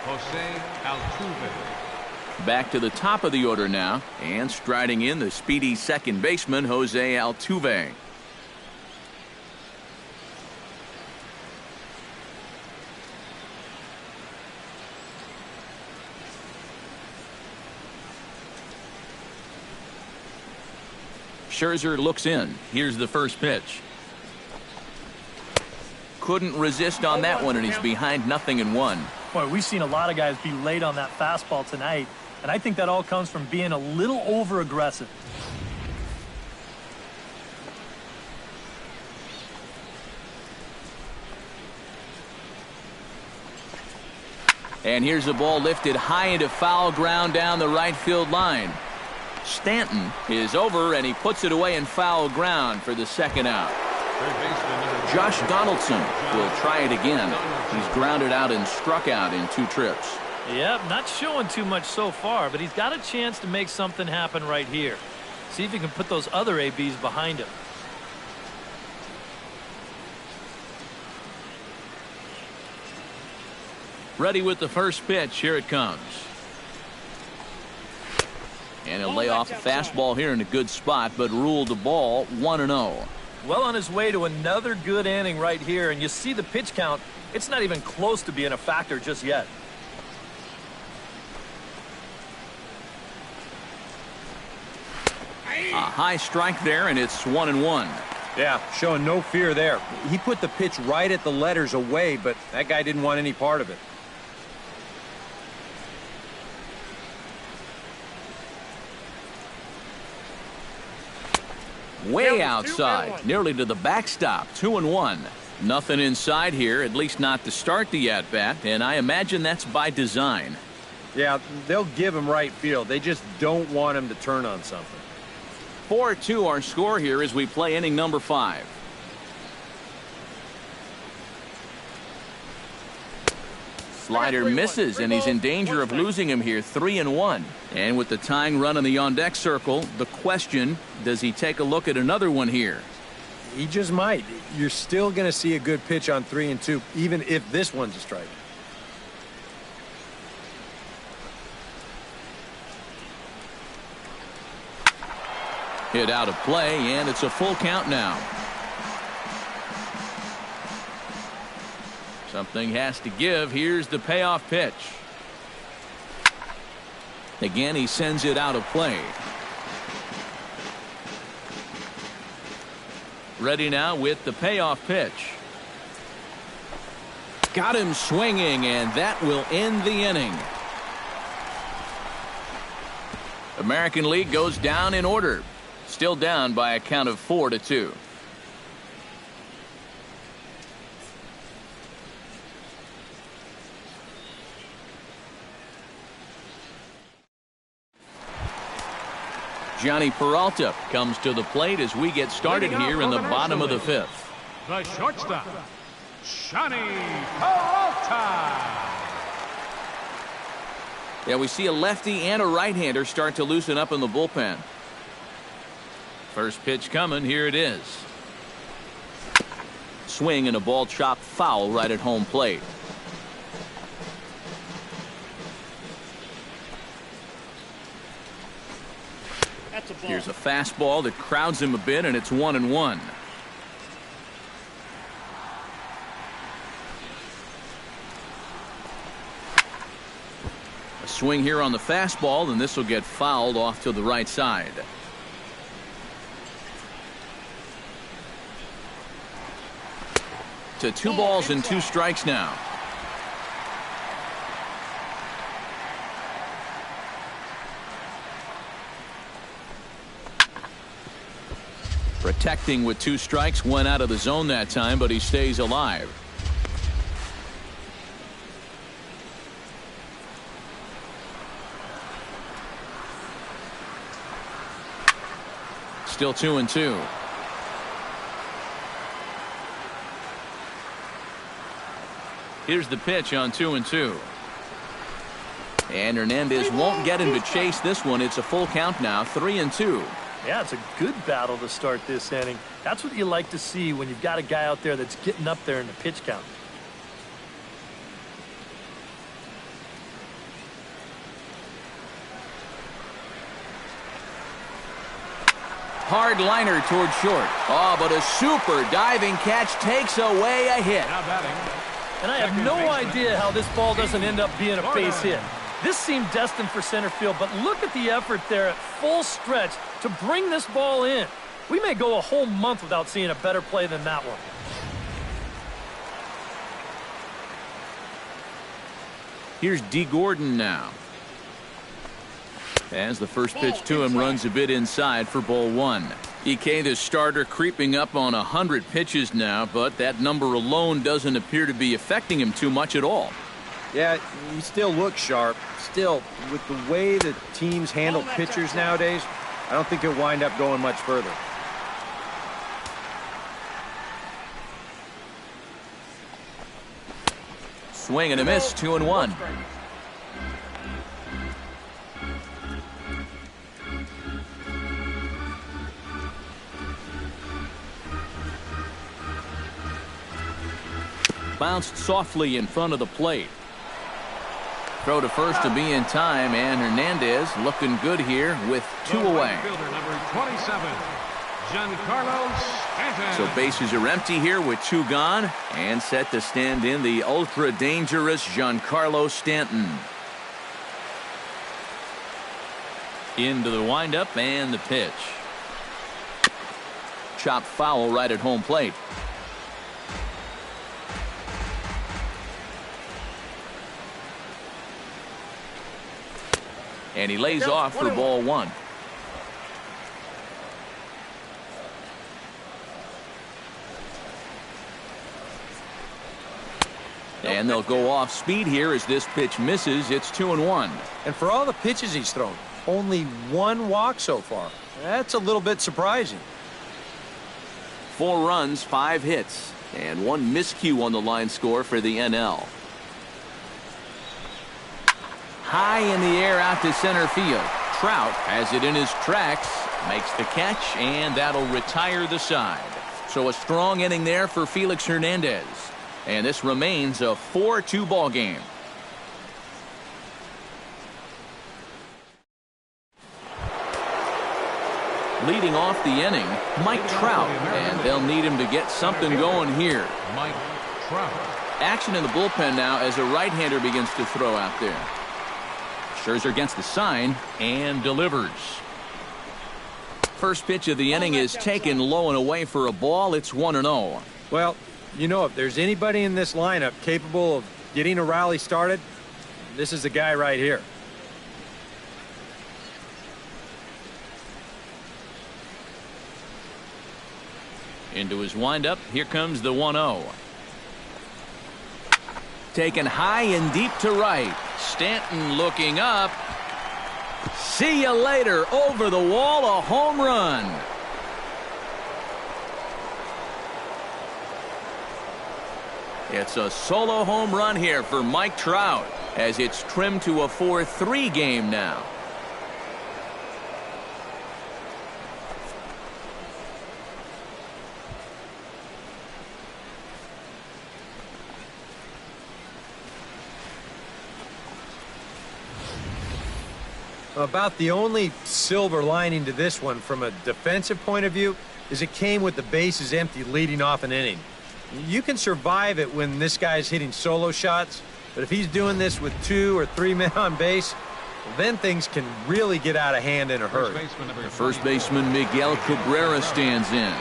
[SPEAKER 2] Jose Altuve.
[SPEAKER 1] Back to the top of the order now, and striding in the speedy second baseman, Jose Altuve. Scherzer looks in. Here's the first pitch. Couldn't resist on that one, and he's behind 0-1.
[SPEAKER 4] Boy, we've seen a lot of guys be late on that fastball tonight, and I think that all comes from being a little over-aggressive.
[SPEAKER 1] And here's the ball lifted high into foul ground down the right field line. Stanton is over, and he puts it away in foul ground for the second out. Josh Donaldson will try it again. He's grounded out and struck out in 2 trips.
[SPEAKER 4] Yep, not showing too much so far, but he's got a chance to make something happen right here. See if he can put those other ABs behind him.
[SPEAKER 1] Ready with the first pitch. Here it comes. And he'll lay off a fastball here in a good spot, but ruled the ball 1-0.
[SPEAKER 4] Well on his way to another good inning right here, and you see the pitch count. It's not even close to being a factor just yet.
[SPEAKER 1] A high strike there, and it's 1-1.
[SPEAKER 3] Yeah, showing no fear there. He put the pitch right at the letters away, but that guy didn't want any part of it.
[SPEAKER 1] Way outside, nearly to the backstop, 2-1. Nothing inside here, at least not to start the at-bat, and I imagine that's by design.
[SPEAKER 3] Yeah, they'll give him right field. They just don't want him to turn on something.
[SPEAKER 1] 4-2 our score here as we play inning number 5. Slider misses, and he's in danger of losing him here, 3-1. And with the tying run on the on-deck circle, the question, does he take a look at another one here?
[SPEAKER 3] He just might. You're still going to see a good pitch on 3-2, even if this one's a strike.
[SPEAKER 1] Hit out of play, and it's a full count now. Something has to give. Here's the payoff pitch. Again, he sends it out of play. Ready now with the payoff pitch. Got him swinging, and that will end the inning. American League goes down in order. Still down by a count of 4-2. Johnny Peralta comes to the plate as we get started here in the bottom of the 5th.
[SPEAKER 2] The shortstop, Johnny Peralta.
[SPEAKER 1] Yeah, we see a lefty and a right-hander start to loosen up in the bullpen. First pitch coming. Here it is. Swing and a ball chopped foul right at home plate. Here's a fastball that crowds him a bit, and it's 1-1. Swing here on the fastball, and this will get fouled off to the right side. To 2 balls and 2 strikes now. Protecting with 2 strikes, went out of the zone that time, but he stays alive. Still 2-2. Here's the pitch on 2-2. And Hernandez won't get him to chase this one. It's a full count now, 3-2.
[SPEAKER 4] Yeah, it's a good battle to start this inning. That's what you like to see when you've got a guy out there that's getting up there in the pitch count.
[SPEAKER 1] Hard liner toward short. Oh, but a super diving catch takes away a hit.
[SPEAKER 2] Now batting.
[SPEAKER 4] And I have no idea how this ball doesn't end up being a base hit. This seemed destined for center field, but look at the effort there at full stretch to bring this ball in. We may go a whole month without seeing a better play than that one.
[SPEAKER 1] Here's D. Gordon now. As the first pitch to him runs a bit inside for ball 1. EK, the starter, creeping up on 100 pitches now, but that number alone doesn't appear to be affecting him too much at all.
[SPEAKER 3] Yeah, he still looks sharp. Still, with the way that teams handle pitchers nowadays, I don't think he'll wind up going much further.
[SPEAKER 1] Swing and a miss, 2-1. Bounced softly in front of the plate. Throw to first to be in time, and Hernandez looking good here with 2 away.
[SPEAKER 2] Number 27, Giancarlo Stanton.
[SPEAKER 1] So bases are empty here with 2 gone, and set to stand in the ultra-dangerous Giancarlo Stanton. Into the windup and the pitch. Chopped foul right at home plate. And he lays off for ball 1. And they'll go off speed here as this pitch misses. It's 2-1.
[SPEAKER 3] And for all the pitches he's thrown, only 1 walk so far. That's a little bit surprising.
[SPEAKER 1] 4 runs, 5 hits, and 1 miscue on the line score for the NL. High in the air out to center field. Trout has it in his tracks, makes the catch, and that'll retire the side. So a strong inning there for Felix Hernandez. And this remains a 4-2 ball game. Leading off the inning, Mike Trout, and they'll need him to get something going here.
[SPEAKER 2] Mike Trout.
[SPEAKER 1] Action in the bullpen now as a right-hander begins to throw out there. Scherzer gets the sign and delivers. First pitch of the inning is taken low and away for a ball. It's 1-0.
[SPEAKER 3] Well, you know, if there's anybody in this lineup capable of getting a rally started, this is the guy right here.
[SPEAKER 1] Into his windup. Here comes the 1-0. Taken high and deep to right. Stanton looking up. See you later. Over the wall, a home run. It's a solo home run here for Mike Trout as it's trimmed to a 4-3 game now.
[SPEAKER 3] About the only silver lining to this one from a defensive point of view is it came with the bases empty leading off an inning. You can survive it when this guy's hitting solo shots, but if he's doing this with 2 or 3 men on base, Then things can really get out of hand in a hurry.
[SPEAKER 1] The first baseman, Miguel Cabrera, stands in,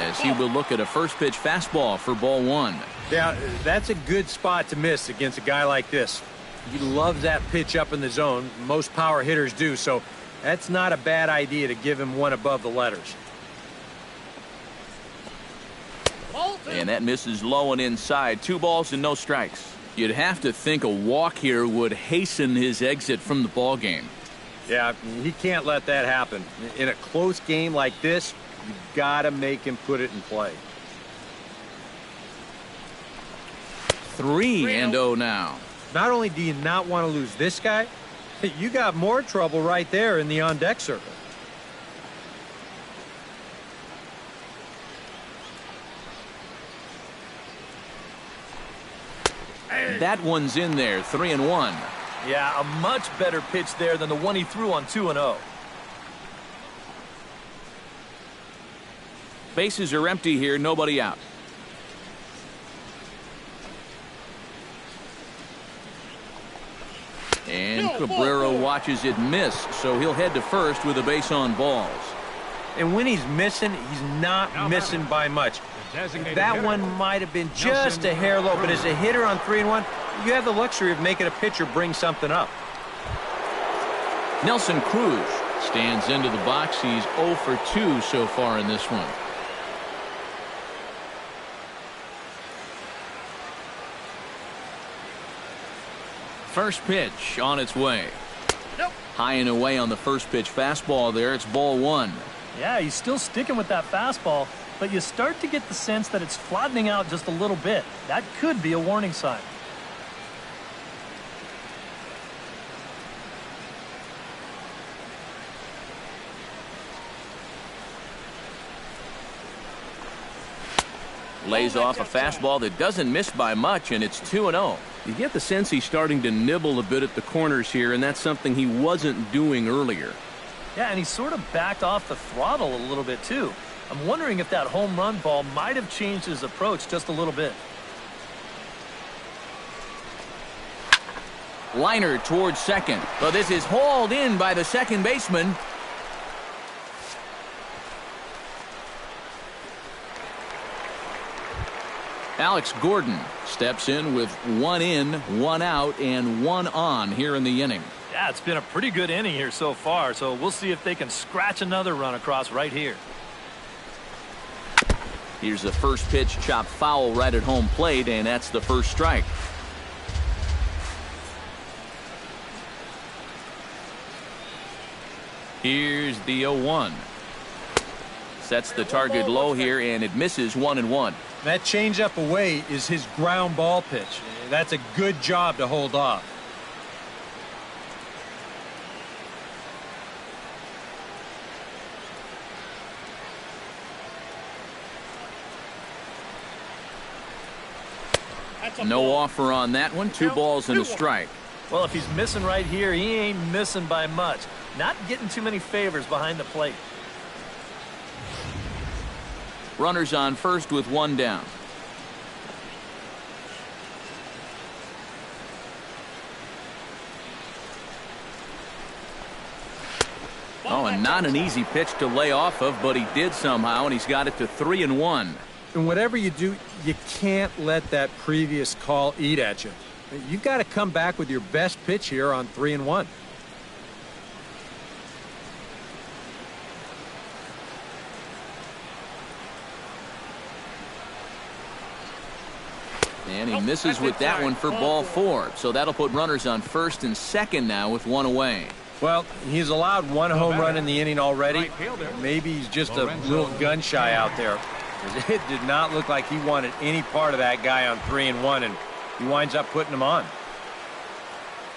[SPEAKER 1] as he will look at a first pitch fastball for ball one.
[SPEAKER 3] Yeah, that's a good spot to miss against a guy like this. He loves that pitch up in the zone. Most power hitters do, so that's not a bad idea to give him one above the letters.
[SPEAKER 1] And that misses low and inside. 2 balls and no strikes. You'd have to think a walk here would hasten his exit from the ball game.
[SPEAKER 3] Yeah, he can't let that happen. In a close game like this, you gotta make him put it in play.
[SPEAKER 1] 3-0 now.
[SPEAKER 3] Not only do you not want to lose this guy, you got more trouble right there in the on-deck circle.
[SPEAKER 1] That one's in there, 3-1.
[SPEAKER 4] Yeah, a much better pitch there than the one he threw on 2-0.
[SPEAKER 1] Bases are empty here, nobody out. And Cabrera watches it miss, so he'll head to first with a base on balls.
[SPEAKER 3] And when he's missing, he's not missing by much. That one might have been just a hair low, but as a hitter on 3-1, you have the luxury of making a pitcher bring something up.
[SPEAKER 1] Nelson Cruz stands into the box. He's 0 for 2 so far in this one. First pitch on its way. High and away on the first pitch fastball there. It's ball one.
[SPEAKER 4] Yeah, he's still sticking with that fastball, but you start to get the sense that it's flattening out just a little bit. That could be a warning sign.
[SPEAKER 1] Lays off a fastball that doesn't miss by much, and it's 2-0. You get the sense he's starting to nibble a bit at the corners here, and that's something he wasn't doing earlier.
[SPEAKER 4] Yeah, and he sort of backed off the throttle a little bit, too. I'm wondering if that home run ball might have changed his approach just a little bit.
[SPEAKER 1] Liner towards second. But this is hauled in by the second baseman. Alex Gordon steps in with 1 in, 1 out, and 1 on here in the inning.
[SPEAKER 4] Yeah, it's been a pretty good inning here so far, so we'll see if they can scratch another run across right here.
[SPEAKER 1] Here's the first pitch, chopped foul right at home plate, and that's the first strike. Here's the 0-1. Sets the target low here, and it misses 1-1.
[SPEAKER 3] That changeup away is his ground ball pitch. That's a good job to hold off.
[SPEAKER 1] No offer on that one. 2 balls and a strike.
[SPEAKER 4] Well, if he's missing right here, he ain't missing by much. Not getting too many favors behind the plate.
[SPEAKER 1] Runners on first with 1 down. Oh, and not an easy pitch to lay off of, but he did somehow, and he's got it to 3-1.
[SPEAKER 3] And whatever you do, you can't let that previous call eat at you. You've got to come back with your best pitch here on 3-1.
[SPEAKER 1] And he misses with that one for ball 4. So that'll put runners on first and second now with 1 away.
[SPEAKER 3] Well, he's allowed 1 home run in the inning already. Maybe he's just a little gun shy out there. It did not look like he wanted any part of that guy on 3-1, and he winds up putting him on.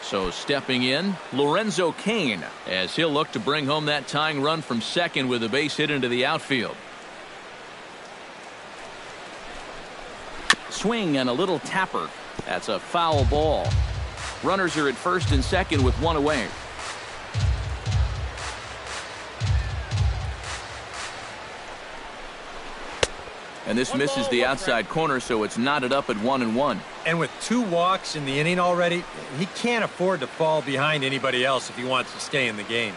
[SPEAKER 1] So stepping in, Lorenzo Cain, as he'll look to bring home that tying run from second with a base hit into the outfield. Swing and a little tapper. That's a foul ball. Runners are at first and second with 1 away. And this misses the outside corner, so it's knotted up at 1-1.
[SPEAKER 3] And with 2 walks in the inning already, he can't afford to fall behind anybody else if he wants to stay in the game.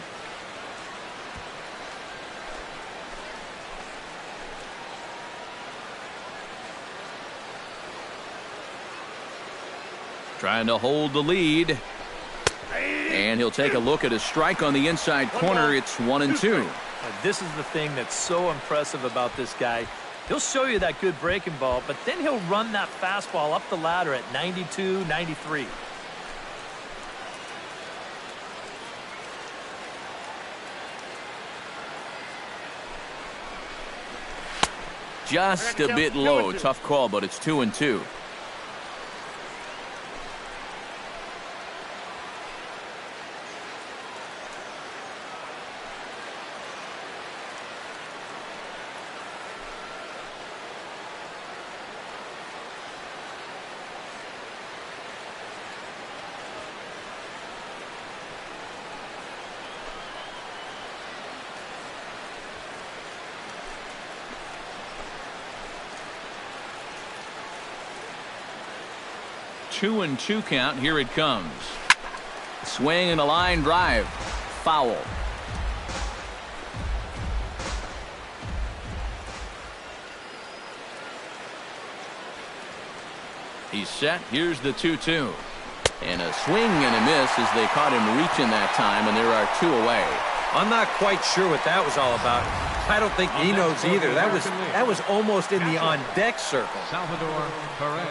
[SPEAKER 1] Trying to hold the lead. And he'll take a look at a strike on the inside corner. It's 1-2.
[SPEAKER 4] This is the thing that's so impressive about this guy. He'll show you that good breaking ball, but then he'll run that fastball up the ladder at 92, 93.
[SPEAKER 1] Just a bit low. Tough call, but it's 2-2. Two and 2 count. Here it comes. Swing and a line drive. Foul. He's set. Here's the 2-2. And a swing and a miss as they caught him reaching that time, and there are 2 away.
[SPEAKER 3] I'm not quite sure what that was all about. I don't think he knows either. That was almost in the on-deck circle.
[SPEAKER 2] Salvador Perez.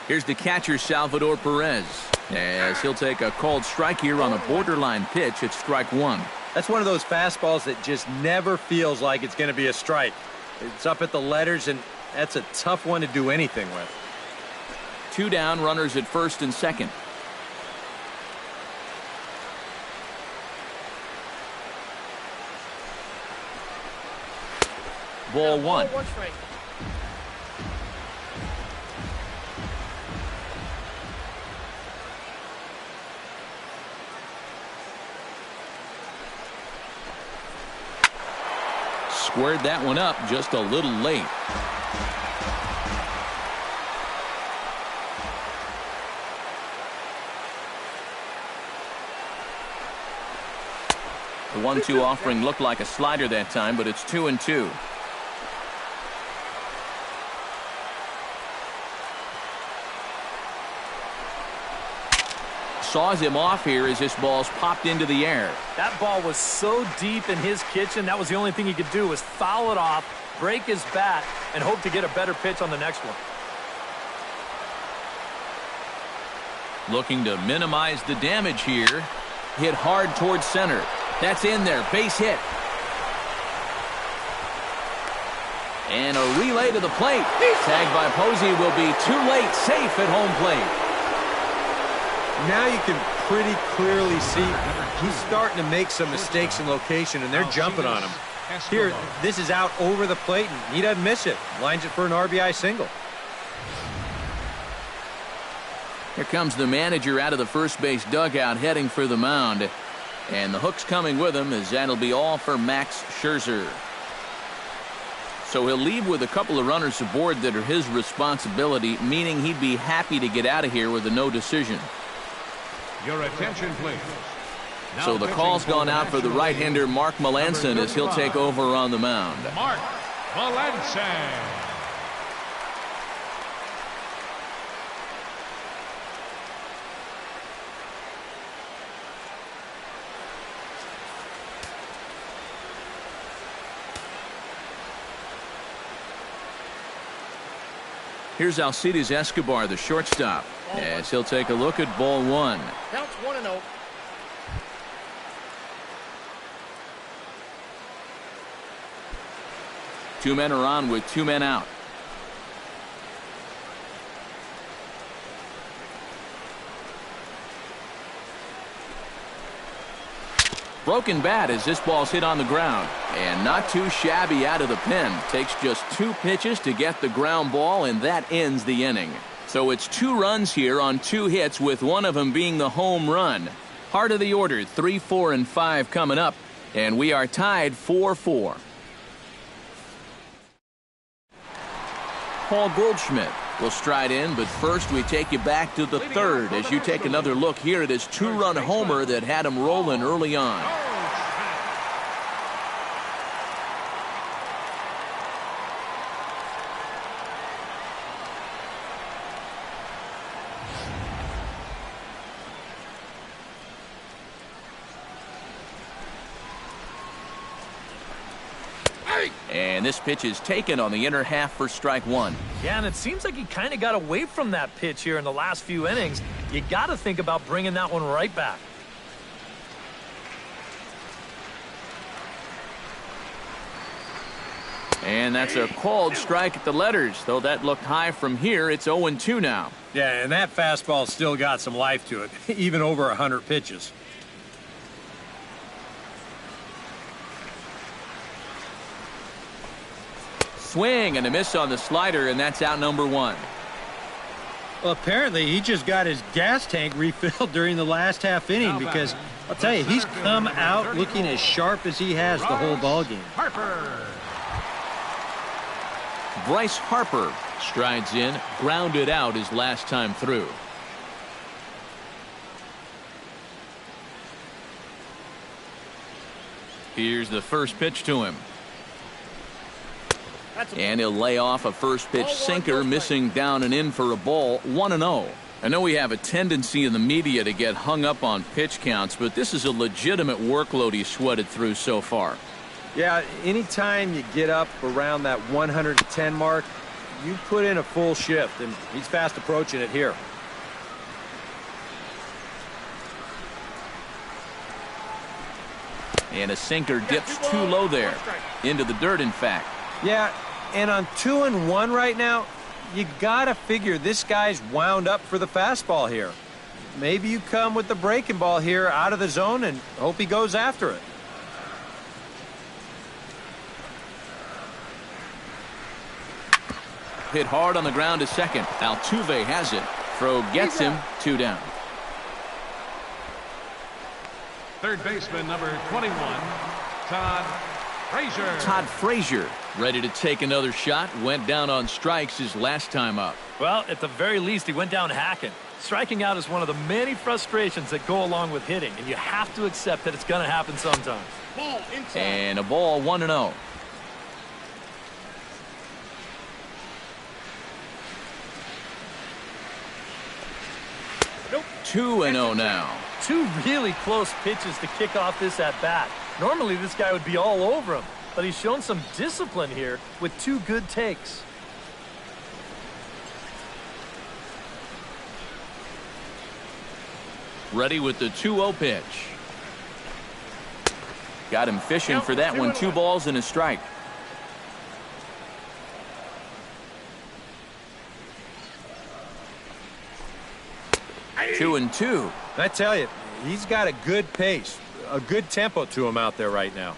[SPEAKER 1] Here's the catcher, Salvador Perez, as he'll take a called strike here on a borderline pitch at strike 1.
[SPEAKER 3] That's one of those fastballs that just never feels like it's going to be a strike. It's up at the letters, and that's a tough one to do anything with.
[SPEAKER 1] 2 down, runners at first and second. Ball 1. Squared that one up just a little late. The 1-2 offering looked like a slider that time, but it's 2-2. Saws him off here as this ball's popped into the air.
[SPEAKER 4] That ball was so deep in his kitchen, that was the only thing he could do was foul it off, break his bat, and hope to get a better pitch on the next one.
[SPEAKER 1] Looking to minimize the damage here. Hit hard towards center. That's in there. Base hit. And a relay to the plate. Tagged by Posey will be too late. Safe at home plate.
[SPEAKER 3] Now you can pretty clearly see he's starting to make some mistakes in location, and they're jumping on him. Here, this is out over the plate, and he doesn't miss it. Lines it for an RBI single.
[SPEAKER 1] Here comes the manager out of the first base dugout heading for the mound. And the hook's coming with him as that'll be all for Max Scherzer. So he'll leave with a couple of runners aboard that are his responsibility, meaning he'd be happy to get out of here with a no decision.
[SPEAKER 2] Your attention, please.
[SPEAKER 1] So the call's gone out for the right-hander Mark Melancon as he'll take over on the mound.
[SPEAKER 2] Mark Melancon.
[SPEAKER 1] Here's Alcides Escobar, the shortstop, as he'll take a look at ball 1.
[SPEAKER 6] Counts 1-0.
[SPEAKER 1] Two men are on with 2 men out. Broken bat as this ball's hit on the ground. And not too shabby out of the pen. Takes just 2 pitches to get the ground ball, and that ends the inning. So it's 2 runs here on 2 hits, with one of them being the home run. Heart of the order, 3, 4, and 5 coming up, and we are tied 4-4. Paul Goldschmidt will stride in, but first we take you back to the third as you take another look here at his two-run homer that had him rolling early on. And this pitch is taken on the inner half for strike one.
[SPEAKER 4] Yeah, and it seems like he kind of got away from that pitch here in the last few innings. You got to think about bringing that one right back.
[SPEAKER 1] And that's a called strike at the letters. Though that looked high from here, it's 0-2 now.
[SPEAKER 3] Yeah, and that fastball still got some life to it, even over 100 pitches.
[SPEAKER 1] Swing and a miss on the slider, and that's out number one.
[SPEAKER 7] Well, apparently he just got his gas tank refilled during the last half inning because I'll tell you, he's come out looking as sharp as he has the whole ballgame.
[SPEAKER 1] Bryce Harper strides in, grounded out his last time through. Here's the first pitch to him. And he'll lay off a first pitch sinker, missing down and in for a ball, 1-0. I know we have a tendency in the media to get hung up on pitch counts, but this is a legitimate workload he sweated through so far.
[SPEAKER 3] Yeah, anytime you get up around that 110 mark, you put in a full shift, and he's fast approaching it here.
[SPEAKER 1] And a sinker dips too low there. Into the dirt, in fact.
[SPEAKER 3] Yeah, and on 2-1 right now, you gotta figure this guy's wound up for the fastball here. Maybe you come with the breaking ball here out of the zone and hope he goes after it.
[SPEAKER 1] Hit hard on the ground to second. Altuve has it. Throw gets him. 2 down.
[SPEAKER 2] Third baseman, number 21, Todd Frazier.
[SPEAKER 1] Todd Frazier ready to take another shot. Went down on strikes his last time up.
[SPEAKER 4] Well, at the very least, he went down hacking. Striking out is one of the many frustrations that go along with hitting, and you have to accept that it's going to happen sometimes.
[SPEAKER 1] And a ball, 1-0.
[SPEAKER 4] Nope.
[SPEAKER 1] 2-0 now.
[SPEAKER 4] Two really close pitches to kick off this at-bat. Normally, this guy would be all over him, but he's shown some discipline here with 2 good takes.
[SPEAKER 1] Ready with the 2-0 pitch. Got him fishing for that one. 2 balls and a strike. Two and two.
[SPEAKER 3] I tell you, he's got a good pace, a good tempo to him out there right now.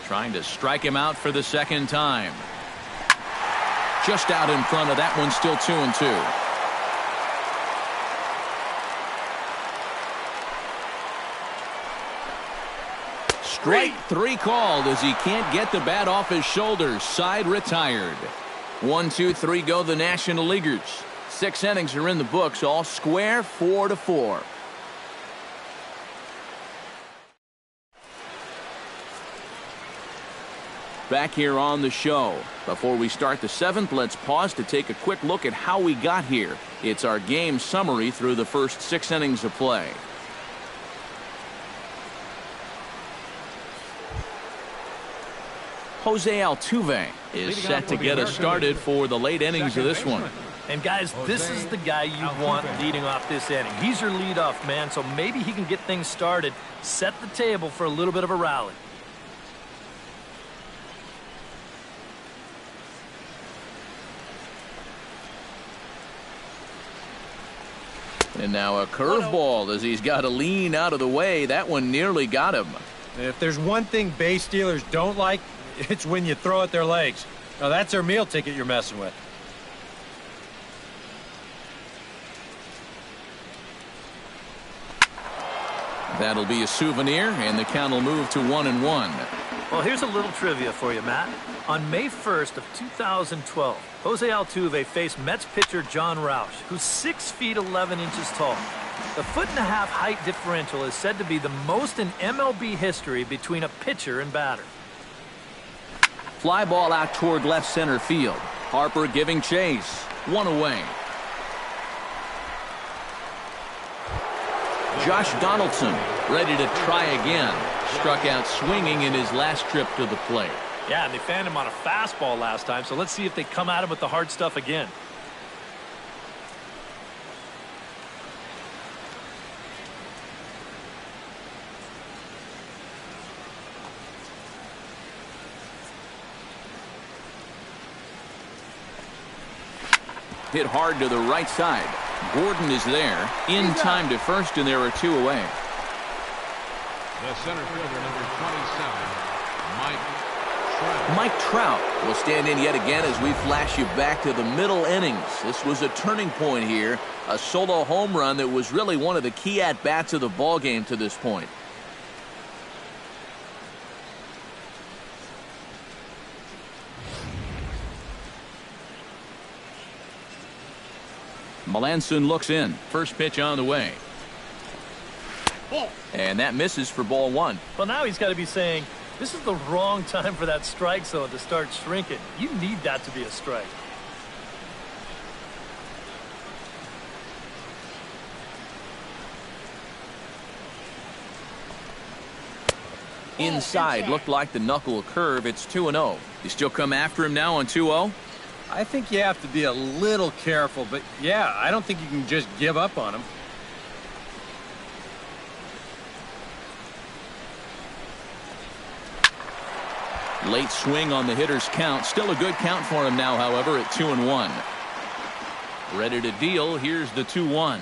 [SPEAKER 1] Trying to strike him out for the second time. Just out in front of that one, still 2-2. Straight 3 called as he can't get the bat off his shoulders. Side retired. 1, 2, 3 go the National Leaguers. 6 innings are in the books, all square, 4-4. Back here on the show. Before we start the 7th, let's pause to take a quick look at how we got here. It's our game summary through the first 6 innings of play. Jose Altuve is set to get us started for the late innings of this one.
[SPEAKER 4] And guys, this is the guy you want leading off this inning. He's your leadoff man, so maybe he can get things started, set the table for a little bit of a rally.
[SPEAKER 1] And now a curveball as he's got to lean out of the way. That one nearly got him.
[SPEAKER 3] If there's one thing base stealers don't like,
[SPEAKER 7] It's when you throw at their legs. Now, that's their meal ticket you're messing with.
[SPEAKER 1] That'll be a souvenir, and the count will move to 1-1.
[SPEAKER 4] Well, here's a little trivia for you, Matt. On May 1st of 2012, Jose Altuve faced Mets pitcher John Roush, who's 6 feet 11 inches tall. The 1.5-foot height differential is said to be the most in MLB history between a pitcher and batter.
[SPEAKER 1] Fly ball out toward left center field. Harper giving chase. 1 away. Josh Donaldson ready to try again. Struck out swinging in his last trip to the plate.
[SPEAKER 4] Yeah, and they fanned him on a fastball last time, so let's see if they come at him with the hard stuff again.
[SPEAKER 1] Hit hard to the right side. Gordon is there. In time to first, and there are 2 away.
[SPEAKER 2] The center fielder, number 27,
[SPEAKER 1] Mike Trout will stand in yet again as we flash you back to the middle innings. This was a turning point here. A solo home run that was really one of the key at-bats of the ballgame to this point. Melanson looks in. First pitch on the way. And that misses for ball 1.
[SPEAKER 4] Well, now he's got to be saying, this is the wrong time for that strike zone to start shrinking. You need that to be a strike.
[SPEAKER 1] Inside, looked like the knuckle curve. It's 2-0. You still come after him now on 2-0?
[SPEAKER 7] I think you have to be a little careful, but yeah, I don't think you can just give up on him.
[SPEAKER 1] Late swing on the hitter's count. Still a good count for him now, however, at 2-1. Ready to deal. Here's the 2-1.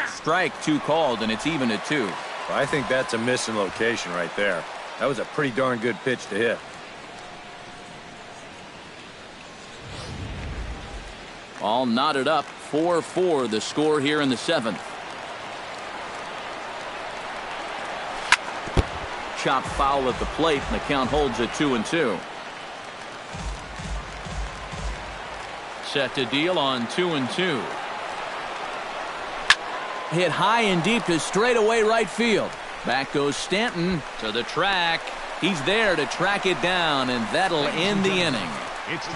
[SPEAKER 1] Strike 2 called, and it's even at 2.
[SPEAKER 3] Well, I think that's a missing location right there. That was a pretty darn good pitch to hit.
[SPEAKER 1] All knotted up. 4-4 the score here in the 7th. Chop foul at the plate, and the count holds at 2-2. Set to deal on 2-2. Hit high and deep to straightaway right field. Back goes Stanton to the track. He's there to track it down, and that'll end the inning.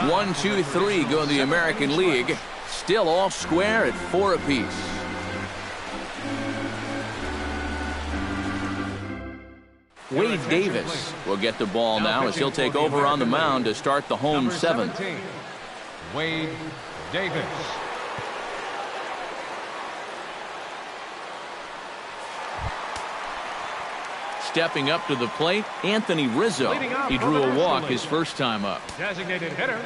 [SPEAKER 1] 1, 2, 3 go in the American League. Still all square at 4 apiece. Wade Davis will get the ball now as he'll take over on the mound to start the home 7th.
[SPEAKER 2] Wade Davis.
[SPEAKER 1] Stepping up to the plate, Anthony Rizzo. He drew a walk his first time up.
[SPEAKER 2] Designated hitter,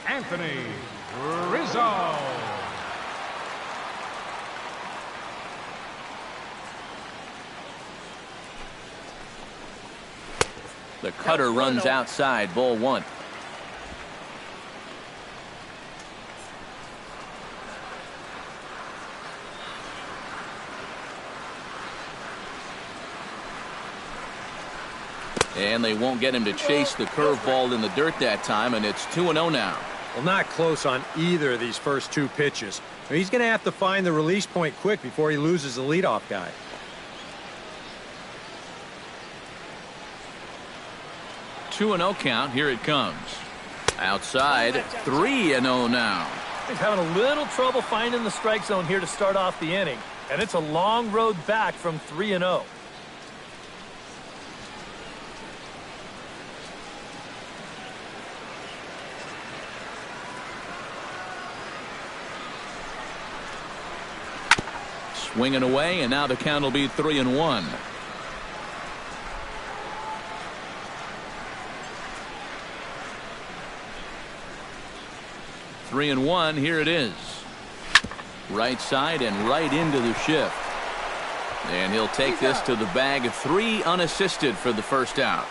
[SPEAKER 2] Anthony Rizzo.
[SPEAKER 1] The cutter runs outside, ball 1. And they won't get him to chase the curveball in the dirt that time, and it's 2-0 now.
[SPEAKER 3] Well, not close on either of these first 2 pitches. He's going to have to find the release point quick before he loses the leadoff guy.
[SPEAKER 1] Two 2-0 count. Here it comes. Outside, 3-0 now.
[SPEAKER 4] He's having a little trouble finding the strike zone here to start off the inning, and it's a long road back from 3-0.
[SPEAKER 1] Swinging away, and now the count will be 3-1. Three and 1. Here it is. Right side and right into the shift. And he'll take this to the bag of 3 unassisted for the first out.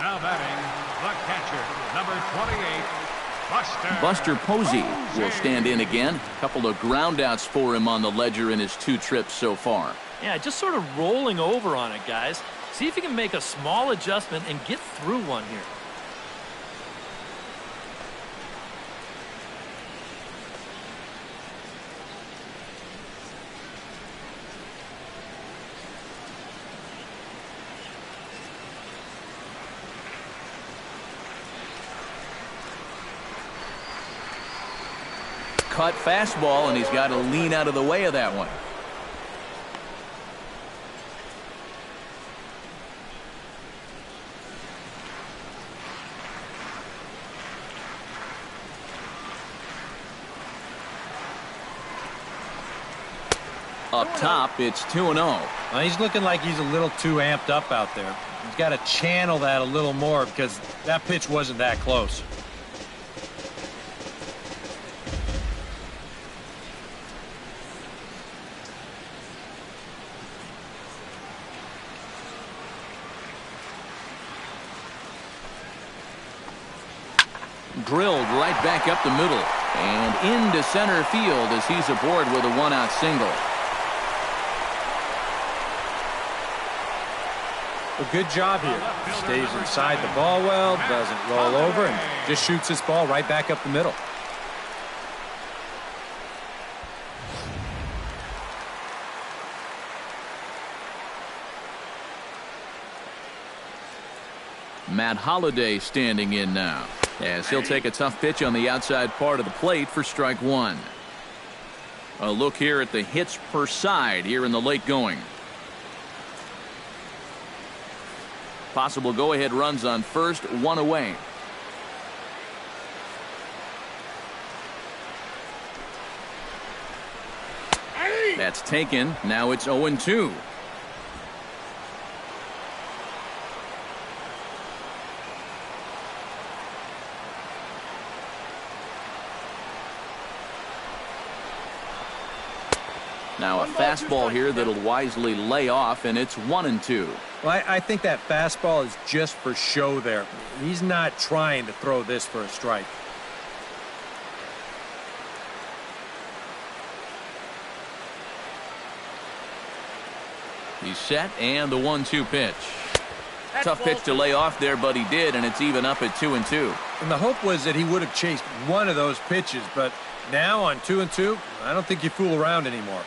[SPEAKER 2] Now batting, the catcher, number 28,
[SPEAKER 1] Buster Posey will stand in again. A couple of groundouts for him on the ledger in his 2 trips so far.
[SPEAKER 4] Yeah, just sort of rolling over on it, guys. See if you can make a small adjustment and get through one here.
[SPEAKER 1] Cut fastball, and he's got to lean out of the way of that one. Up top, it's 2-0.
[SPEAKER 7] Well, he's looking like he's a little too amped up out there. He's got to channel that a little more because that pitch wasn't that close.
[SPEAKER 1] Drilled right back up the middle and into center field as he's aboard with a 1-out single.
[SPEAKER 3] A good job here. Stays inside the ball well, doesn't roll over, and just shoots this ball right back up the middle.
[SPEAKER 1] Matt Holliday standing in now, as he'll take a tough pitch on the outside part of the plate for strike 1. A look here at the hits per side here in the late going. Possible go-ahead runs on first, 1 away. That's taken. Now it's 0-2. Now a fastball here that'll wisely lay off, and it's 1-2.
[SPEAKER 7] Well, I think that fastball is just for show there. He's not trying to throw this for a strike.
[SPEAKER 1] He's set, and the 1-2 pitch. Tough pitch to lay off there, but he did, and it's even up at 2-2.
[SPEAKER 7] And the hope was that he would have chased one of those pitches, but now on 2-2, I don't think you fool around anymore.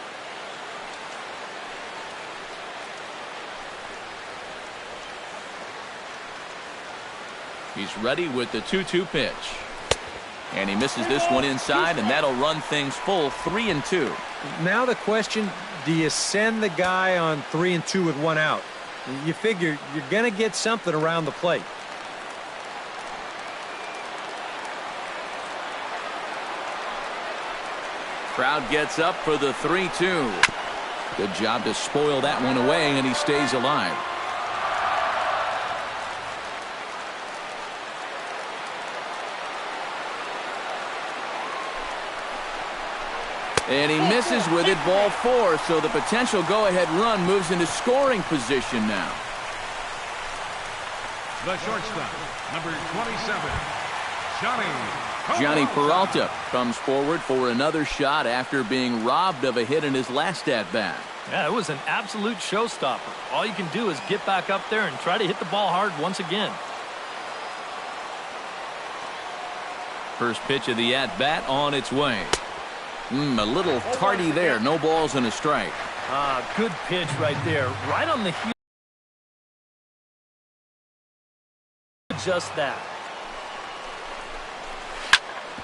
[SPEAKER 1] He's ready with the 2-2 pitch. And he misses this one inside, and that'll run things full 3-2.
[SPEAKER 7] Now the question, do you send the guy on 3-2 with 1 out? You figure you're going to get something around the plate.
[SPEAKER 1] Crowd gets up for the 3-2. Good job to spoil that one away, and he stays alive. And he misses with it, ball 4, so the potential go-ahead run moves into scoring position now.
[SPEAKER 2] The shortstop, number 27,
[SPEAKER 1] Johnny Peralta comes forward for another shot after being robbed of a hit in his last at-bat.
[SPEAKER 4] Yeah, it was an absolute showstopper. All you can do is get back up there and try to hit the ball hard once again.
[SPEAKER 1] First pitch of the at-bat on its way. A little tardy there. No balls and a strike.
[SPEAKER 4] Good pitch right there. Right on the heel. Just that.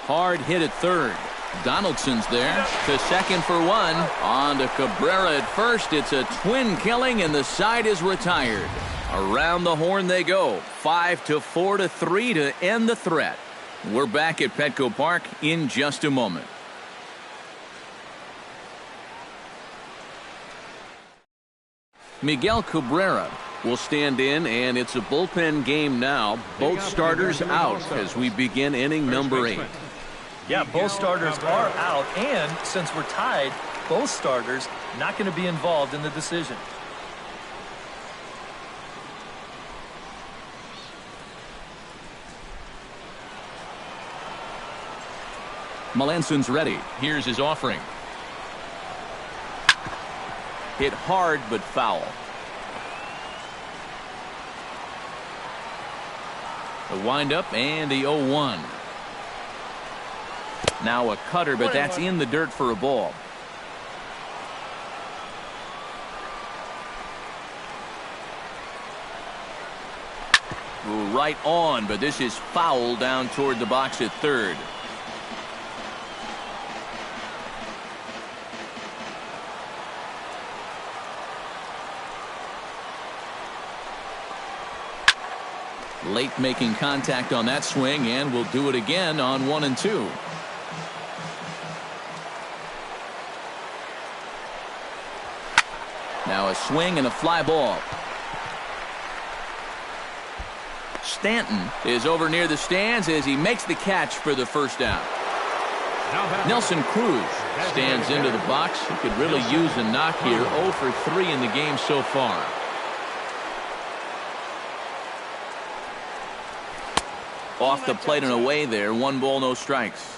[SPEAKER 1] Hard hit at third. Donaldson's there to second for 1. On to Cabrera at first. It's a twin killing, and the side is retired. Around the horn they go. 5-4-3 to end the threat. We're back at Petco Park in just a moment. Miguel Cabrera will stand in, and it's a bullpen game now. Both starters out as we begin inning number 8.
[SPEAKER 4] Yeah, both starters are out, and since we're tied, both starters not going to be involved in the decision.
[SPEAKER 1] Melanson's ready. Here's his offering. Hit hard but foul. The windup and the 0-1. Now a cutter, but that's in the dirt for a ball. Right on, but this is foul down toward the box at third. Late making contact on that swing, and will do it again on 1 and 2. Now a swing and a fly ball. Stanton is over near the stands as he makes the catch for the first down. Nelson Cruz stands into the box. He could really use a knock here. 0 for 3 in the game so far. Off the plate and away there. 1 ball, no strikes.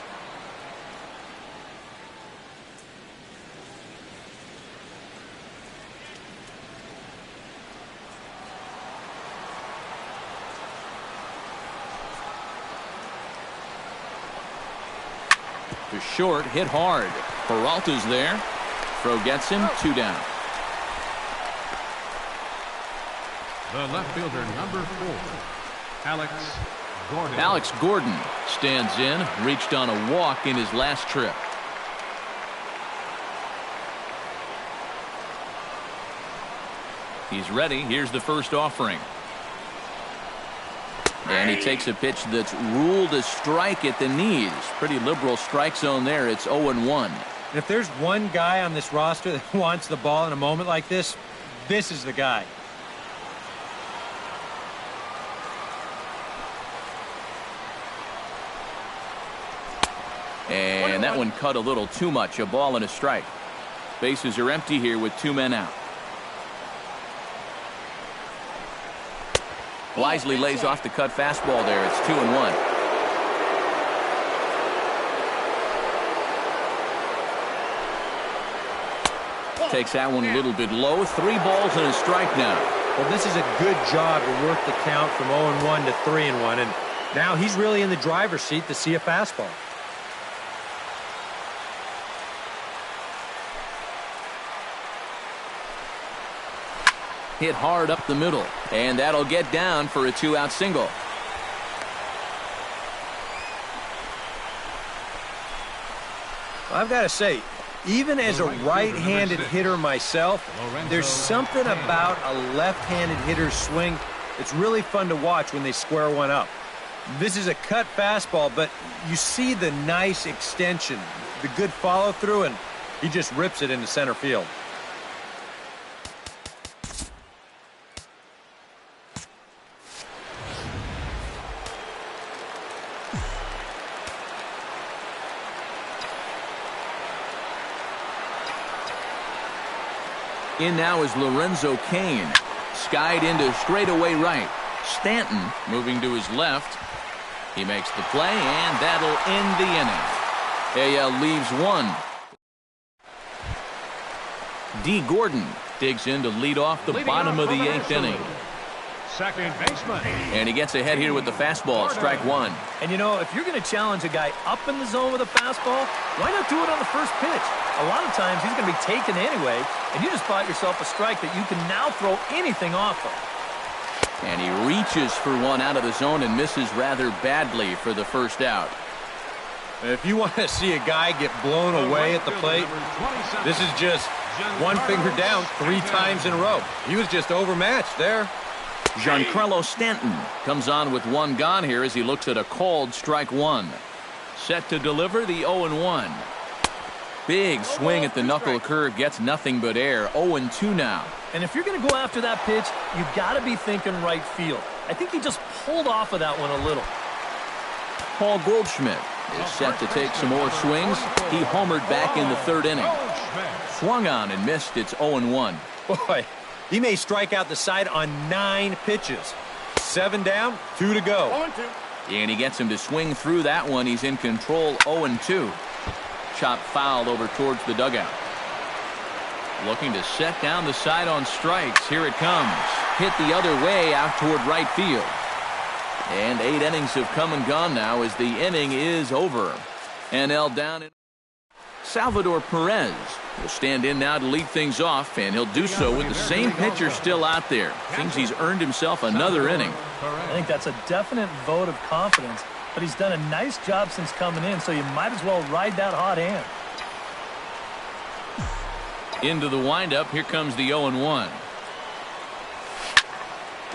[SPEAKER 1] To short, hit hard. Peralta's there. Throw gets him. 2 down.
[SPEAKER 2] The left fielder, number 4,
[SPEAKER 1] Alex Gordon stands in. Reached on a walk in his last trip. He's ready. Here's the first offering. And he takes a pitch that's ruled a strike at the knees. Pretty liberal strike zone there. It's 0-1.
[SPEAKER 7] And if there's one guy on this roster that wants the ball in a moment like this, this is the guy.
[SPEAKER 1] And that one cut a little too much. A ball and a strike. Bases are empty here with 2 men out. Wisely lays off the cut fastball there. It's 2-1. Takes that one a little bit low. 3 balls and a strike now.
[SPEAKER 7] Well, this is a good job to work the count from 0-1 to 3-1. And now he's really in the driver's seat to see a fastball.
[SPEAKER 1] Hit hard up the middle, and that'll get down for a 2-out single.
[SPEAKER 7] I've got to say, even as a right-handed hitter myself, there's something about a left-handed hitter's swing that's really fun to watch when they square one up. This is a cut fastball, but you see the nice extension, the good follow-through, and he just rips it into center field.
[SPEAKER 1] In now is Lorenzo Cain. Skied into straightaway right. Stanton moving to his left. He makes the play, and that'll end the inning. AL leaves 1. D. Gordon digs in to lead off the bottom of the 8th inning.
[SPEAKER 2] Second baseman.
[SPEAKER 1] And he gets ahead here with the fastball. Strike 1.
[SPEAKER 4] And you know, if you're going to challenge a guy up in the zone with a fastball, why not do it on the first pitch? A lot of times he's going to be taken anyway, and you just bought yourself a strike that you can now throw anything off of.
[SPEAKER 1] And he reaches for one out of the zone and misses rather badly for the first out.
[SPEAKER 7] If you want to see a guy get blown away at the plate, this is just one finger down 3 times in a row. He was just overmatched there.
[SPEAKER 1] Giancarlo Stanton comes on with 1 gone here as he looks at a called strike 1. Set to deliver the 0-1. Big swing at the knuckle curve, gets nothing but air. 0-2 now.
[SPEAKER 4] And if you're going to go after that pitch, you got to be thinking right field. I think he just pulled off of that one a little.
[SPEAKER 1] Paul Goldschmidt is set to take some more swings. He homered back in the 3rd inning. Swung on and missed. It's 0-1.
[SPEAKER 7] Boy, he may strike out the side on 9 pitches. 7 down, 2 to go.
[SPEAKER 1] And he gets him to swing through that one. He's in control, 0-2. Chop foul over towards the dugout. Looking to set down the side on strikes. Here it comes. Hit the other way out toward right field. And 8 innings have come and gone now as the inning is over. NL down. Salvador Perez will stand in now to lead things off, and he'll do so with the same pitcher still out there. Thinks he's earned himself another inning.
[SPEAKER 4] I think that's a definite vote of confidence, but he's done a nice job since coming in, so you might as well ride that hot hand.
[SPEAKER 1] Into the windup, here comes the 0-1.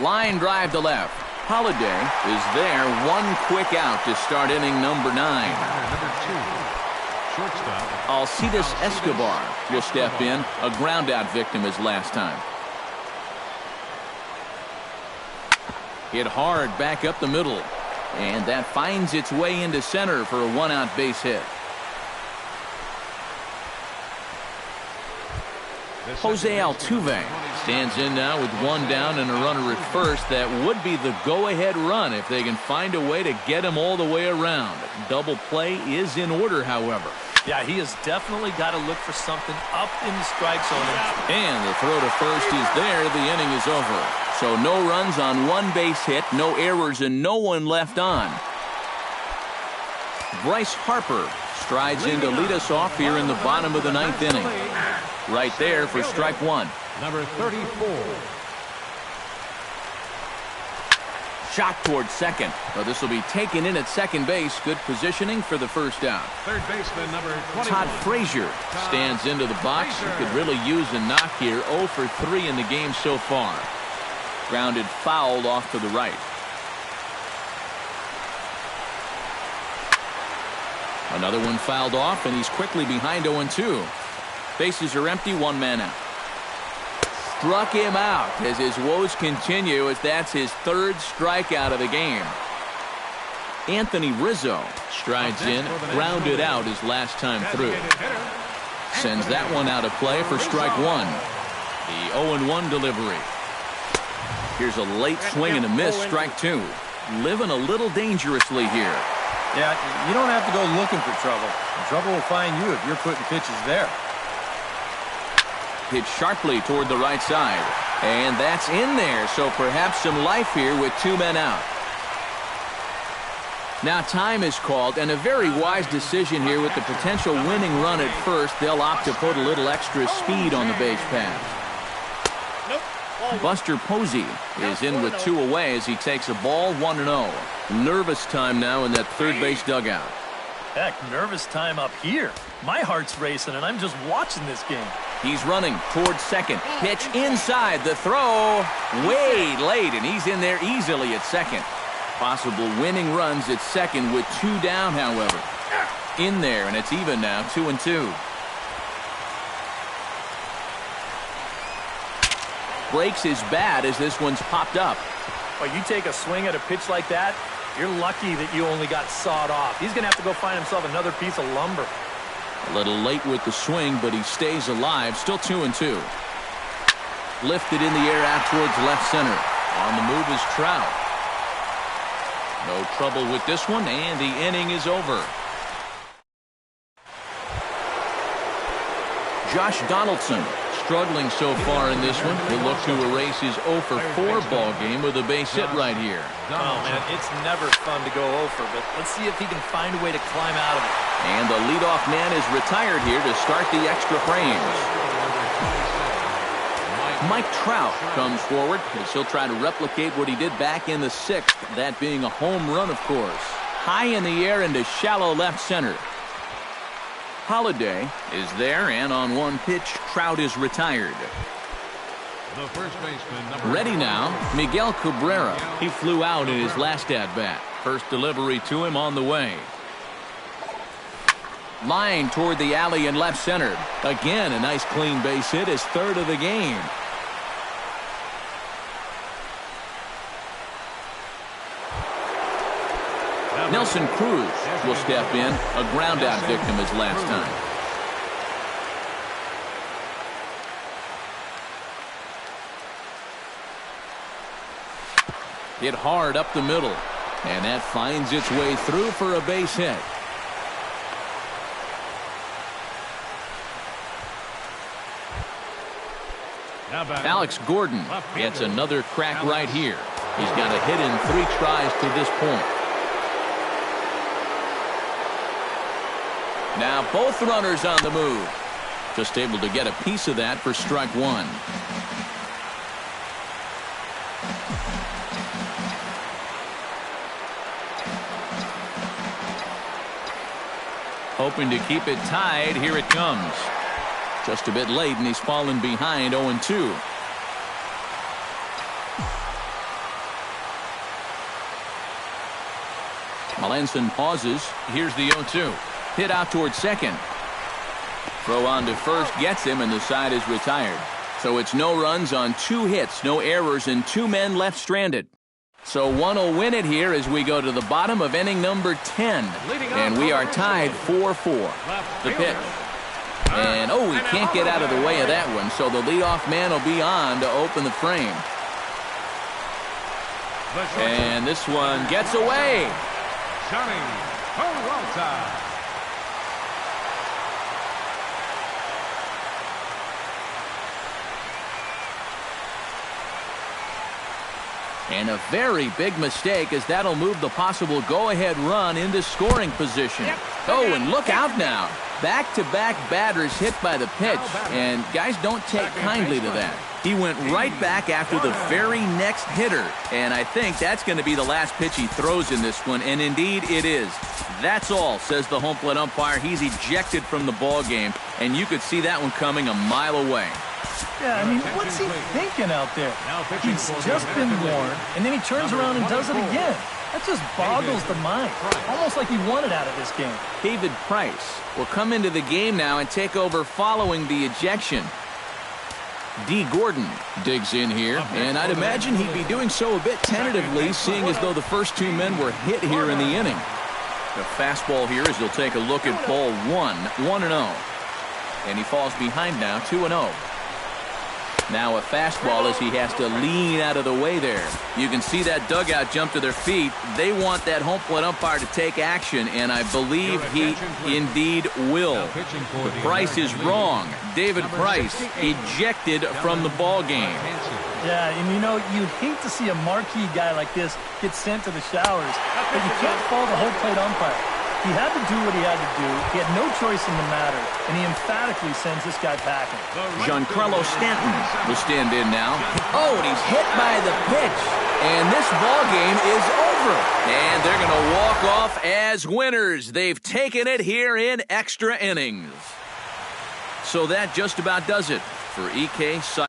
[SPEAKER 1] Line drive to left. Holiday is there, one quick out to start inning number 9.
[SPEAKER 2] Number 2, shortstop
[SPEAKER 1] Alcides Escobar will step in, a ground out victim as last time. Hit hard back up the middle, and that finds its way into center for a 1-out base hit. Jose Altuve stands in now with 1 down and a runner at first. That would be the go-ahead run if they can find a way to get him all the way around. Double play is in order, however.
[SPEAKER 4] Yeah, he has definitely got to look for something up in the strike zone.
[SPEAKER 1] And the throw to first is there. The inning is over. So no runs on 1 base hit, no errors, and no one left on. Bryce Harper strides in to lead us off here in the bottom of the 9th inning. Right there for strike 1.
[SPEAKER 2] number 34.
[SPEAKER 1] Shot towards second. Well, this will be taken in at second base. Good positioning for the first out.
[SPEAKER 2] Third baseman number 21.
[SPEAKER 1] Todd Frazier stands into the box. He could really use a knock here. 0 for 3 in the game so far. Grounded fouled off to the right. Another one fouled off, and he's quickly behind 0-2. Bases are empty, 1 man out. Struck him out as his woes continue, as that's his 3rd strikeout of the game. Anthony Rizzo strides in, grounded out his last time through. Sends that one out of play for strike 1. The 0-1 delivery. Here's a late swing and a miss, strike 2. Living a little dangerously here.
[SPEAKER 7] Yeah, you don't have to go looking for trouble. Trouble will find you if you're putting pitches there.
[SPEAKER 1] Hit sharply toward the right side. And that's in there, so perhaps some life here with 2 men out. Now time is called, and a very wise decision here with the potential winning run at first. They'll opt to put a little extra speed on the base pass. Buster Posey is in with 2 away as he takes a ball, 1-0. Nervous time now in that third base dugout.
[SPEAKER 4] Heck, nervous time up here. My heart's racing, and I'm just watching this game.
[SPEAKER 1] He's running towards second. Pitch inside. The throw way late, and he's in there easily at second. Possible winning runs at second with 2 down, however. In there, and it's even now, 2-2. Breaks his bat as this one's popped up.
[SPEAKER 4] Well, you take a swing at a pitch like that, you're lucky that you only got sawed off. He's going to have to go find himself another piece of lumber.
[SPEAKER 1] A little late with the swing, but he stays alive. Still 2-2. Lifted in the air out towards left center. On the move is Trout. No trouble with this one, and the inning is over. Josh Donaldson struggling so far in this one. He'll look to erase his 0 for 4 ball game with a base hit right here.
[SPEAKER 4] Oh, man, it's never fun to go over, but let's see if he can find a way to climb out of it.
[SPEAKER 1] And the leadoff man is retired here to start the extra frames. Mike Trout comes forward as he'll try to replicate what he did back in the 6th, that being a home run, of course. High in the air into shallow left center. Holiday is there, and on 1 pitch, Trout is retired.
[SPEAKER 2] The first baseman,
[SPEAKER 1] Ready now, Miguel Cabrera. He flew out in his last at-bat. First delivery to him on the way. Line toward the alley in left center. Again, a nice clean base hit, his 3rd of the game. Nelson Cruz will step in, a ground-out victim as last time. Hit hard up the middle. And that finds its way through for a base hit. Alex Gordon gets another crack right here. He's got a hit in 3 tries to this point. Now both runners on the move. Just able to get a piece of that for strike 1. Hoping to keep it tied. Here it comes. Just a bit late, and he's fallen behind 0-2. Melanson pauses. Here's the 0-2. Hit out towards second. Throw on to first gets him, and the side is retired. So it's no runs on 2 hits, no errors, and 2 men left stranded. So one will win it here as we go to the bottom of inning number 10. And we are tied 4-4. The pitch. And, oh, he can't get out of the way of that one, so the leadoff man will be on to open the frame. And this one gets away.
[SPEAKER 2] Johnny Peralta.
[SPEAKER 1] And a very big mistake, as that'll move the possible go-ahead run into scoring position. Oh, and look out now. Back-to-back batters hit by the pitch, and guys don't take kindly to that. He went right back after the very next hitter, and I think that's going to be the last pitch he throws in this one, and indeed it is. That's all, says the home plate umpire. He's ejected from the ball game, and you could see that one coming a mile away.
[SPEAKER 4] Yeah, I mean, what's he thinking out there? He's just been warned, and then he turns around and does it again. That just boggles the mind. Almost like he wanted out of this game.
[SPEAKER 1] David Price will come into the game now and take over following the ejection. D. Gordon digs in here, and I'd imagine he'd be doing so a bit tentatively, seeing as though the first 2 men were hit here in the inning. The fastball here as he'll take a look at ball 1-0. And he falls behind now, 2-0. Now a fastball as he has to lean out of the way there. You can see that dugout jump to their feet. They want that home plate umpire to take action, and I believe he indeed will. But Price is wrong. David Price ejected from the ball game.
[SPEAKER 4] Yeah, and you know, you hate to see a marquee guy like this get sent to the showers, but you can't fault the home plate umpire. He had to do what he had to do. He had no choice in the matter, and he emphatically sends this guy packing.
[SPEAKER 1] Giancarlo Stanton will stand in now. Oh, and he's hit by the pitch. And this ball game is over. And they're going to walk off as winners. They've taken it here in extra innings. So that just about does it for EK Site.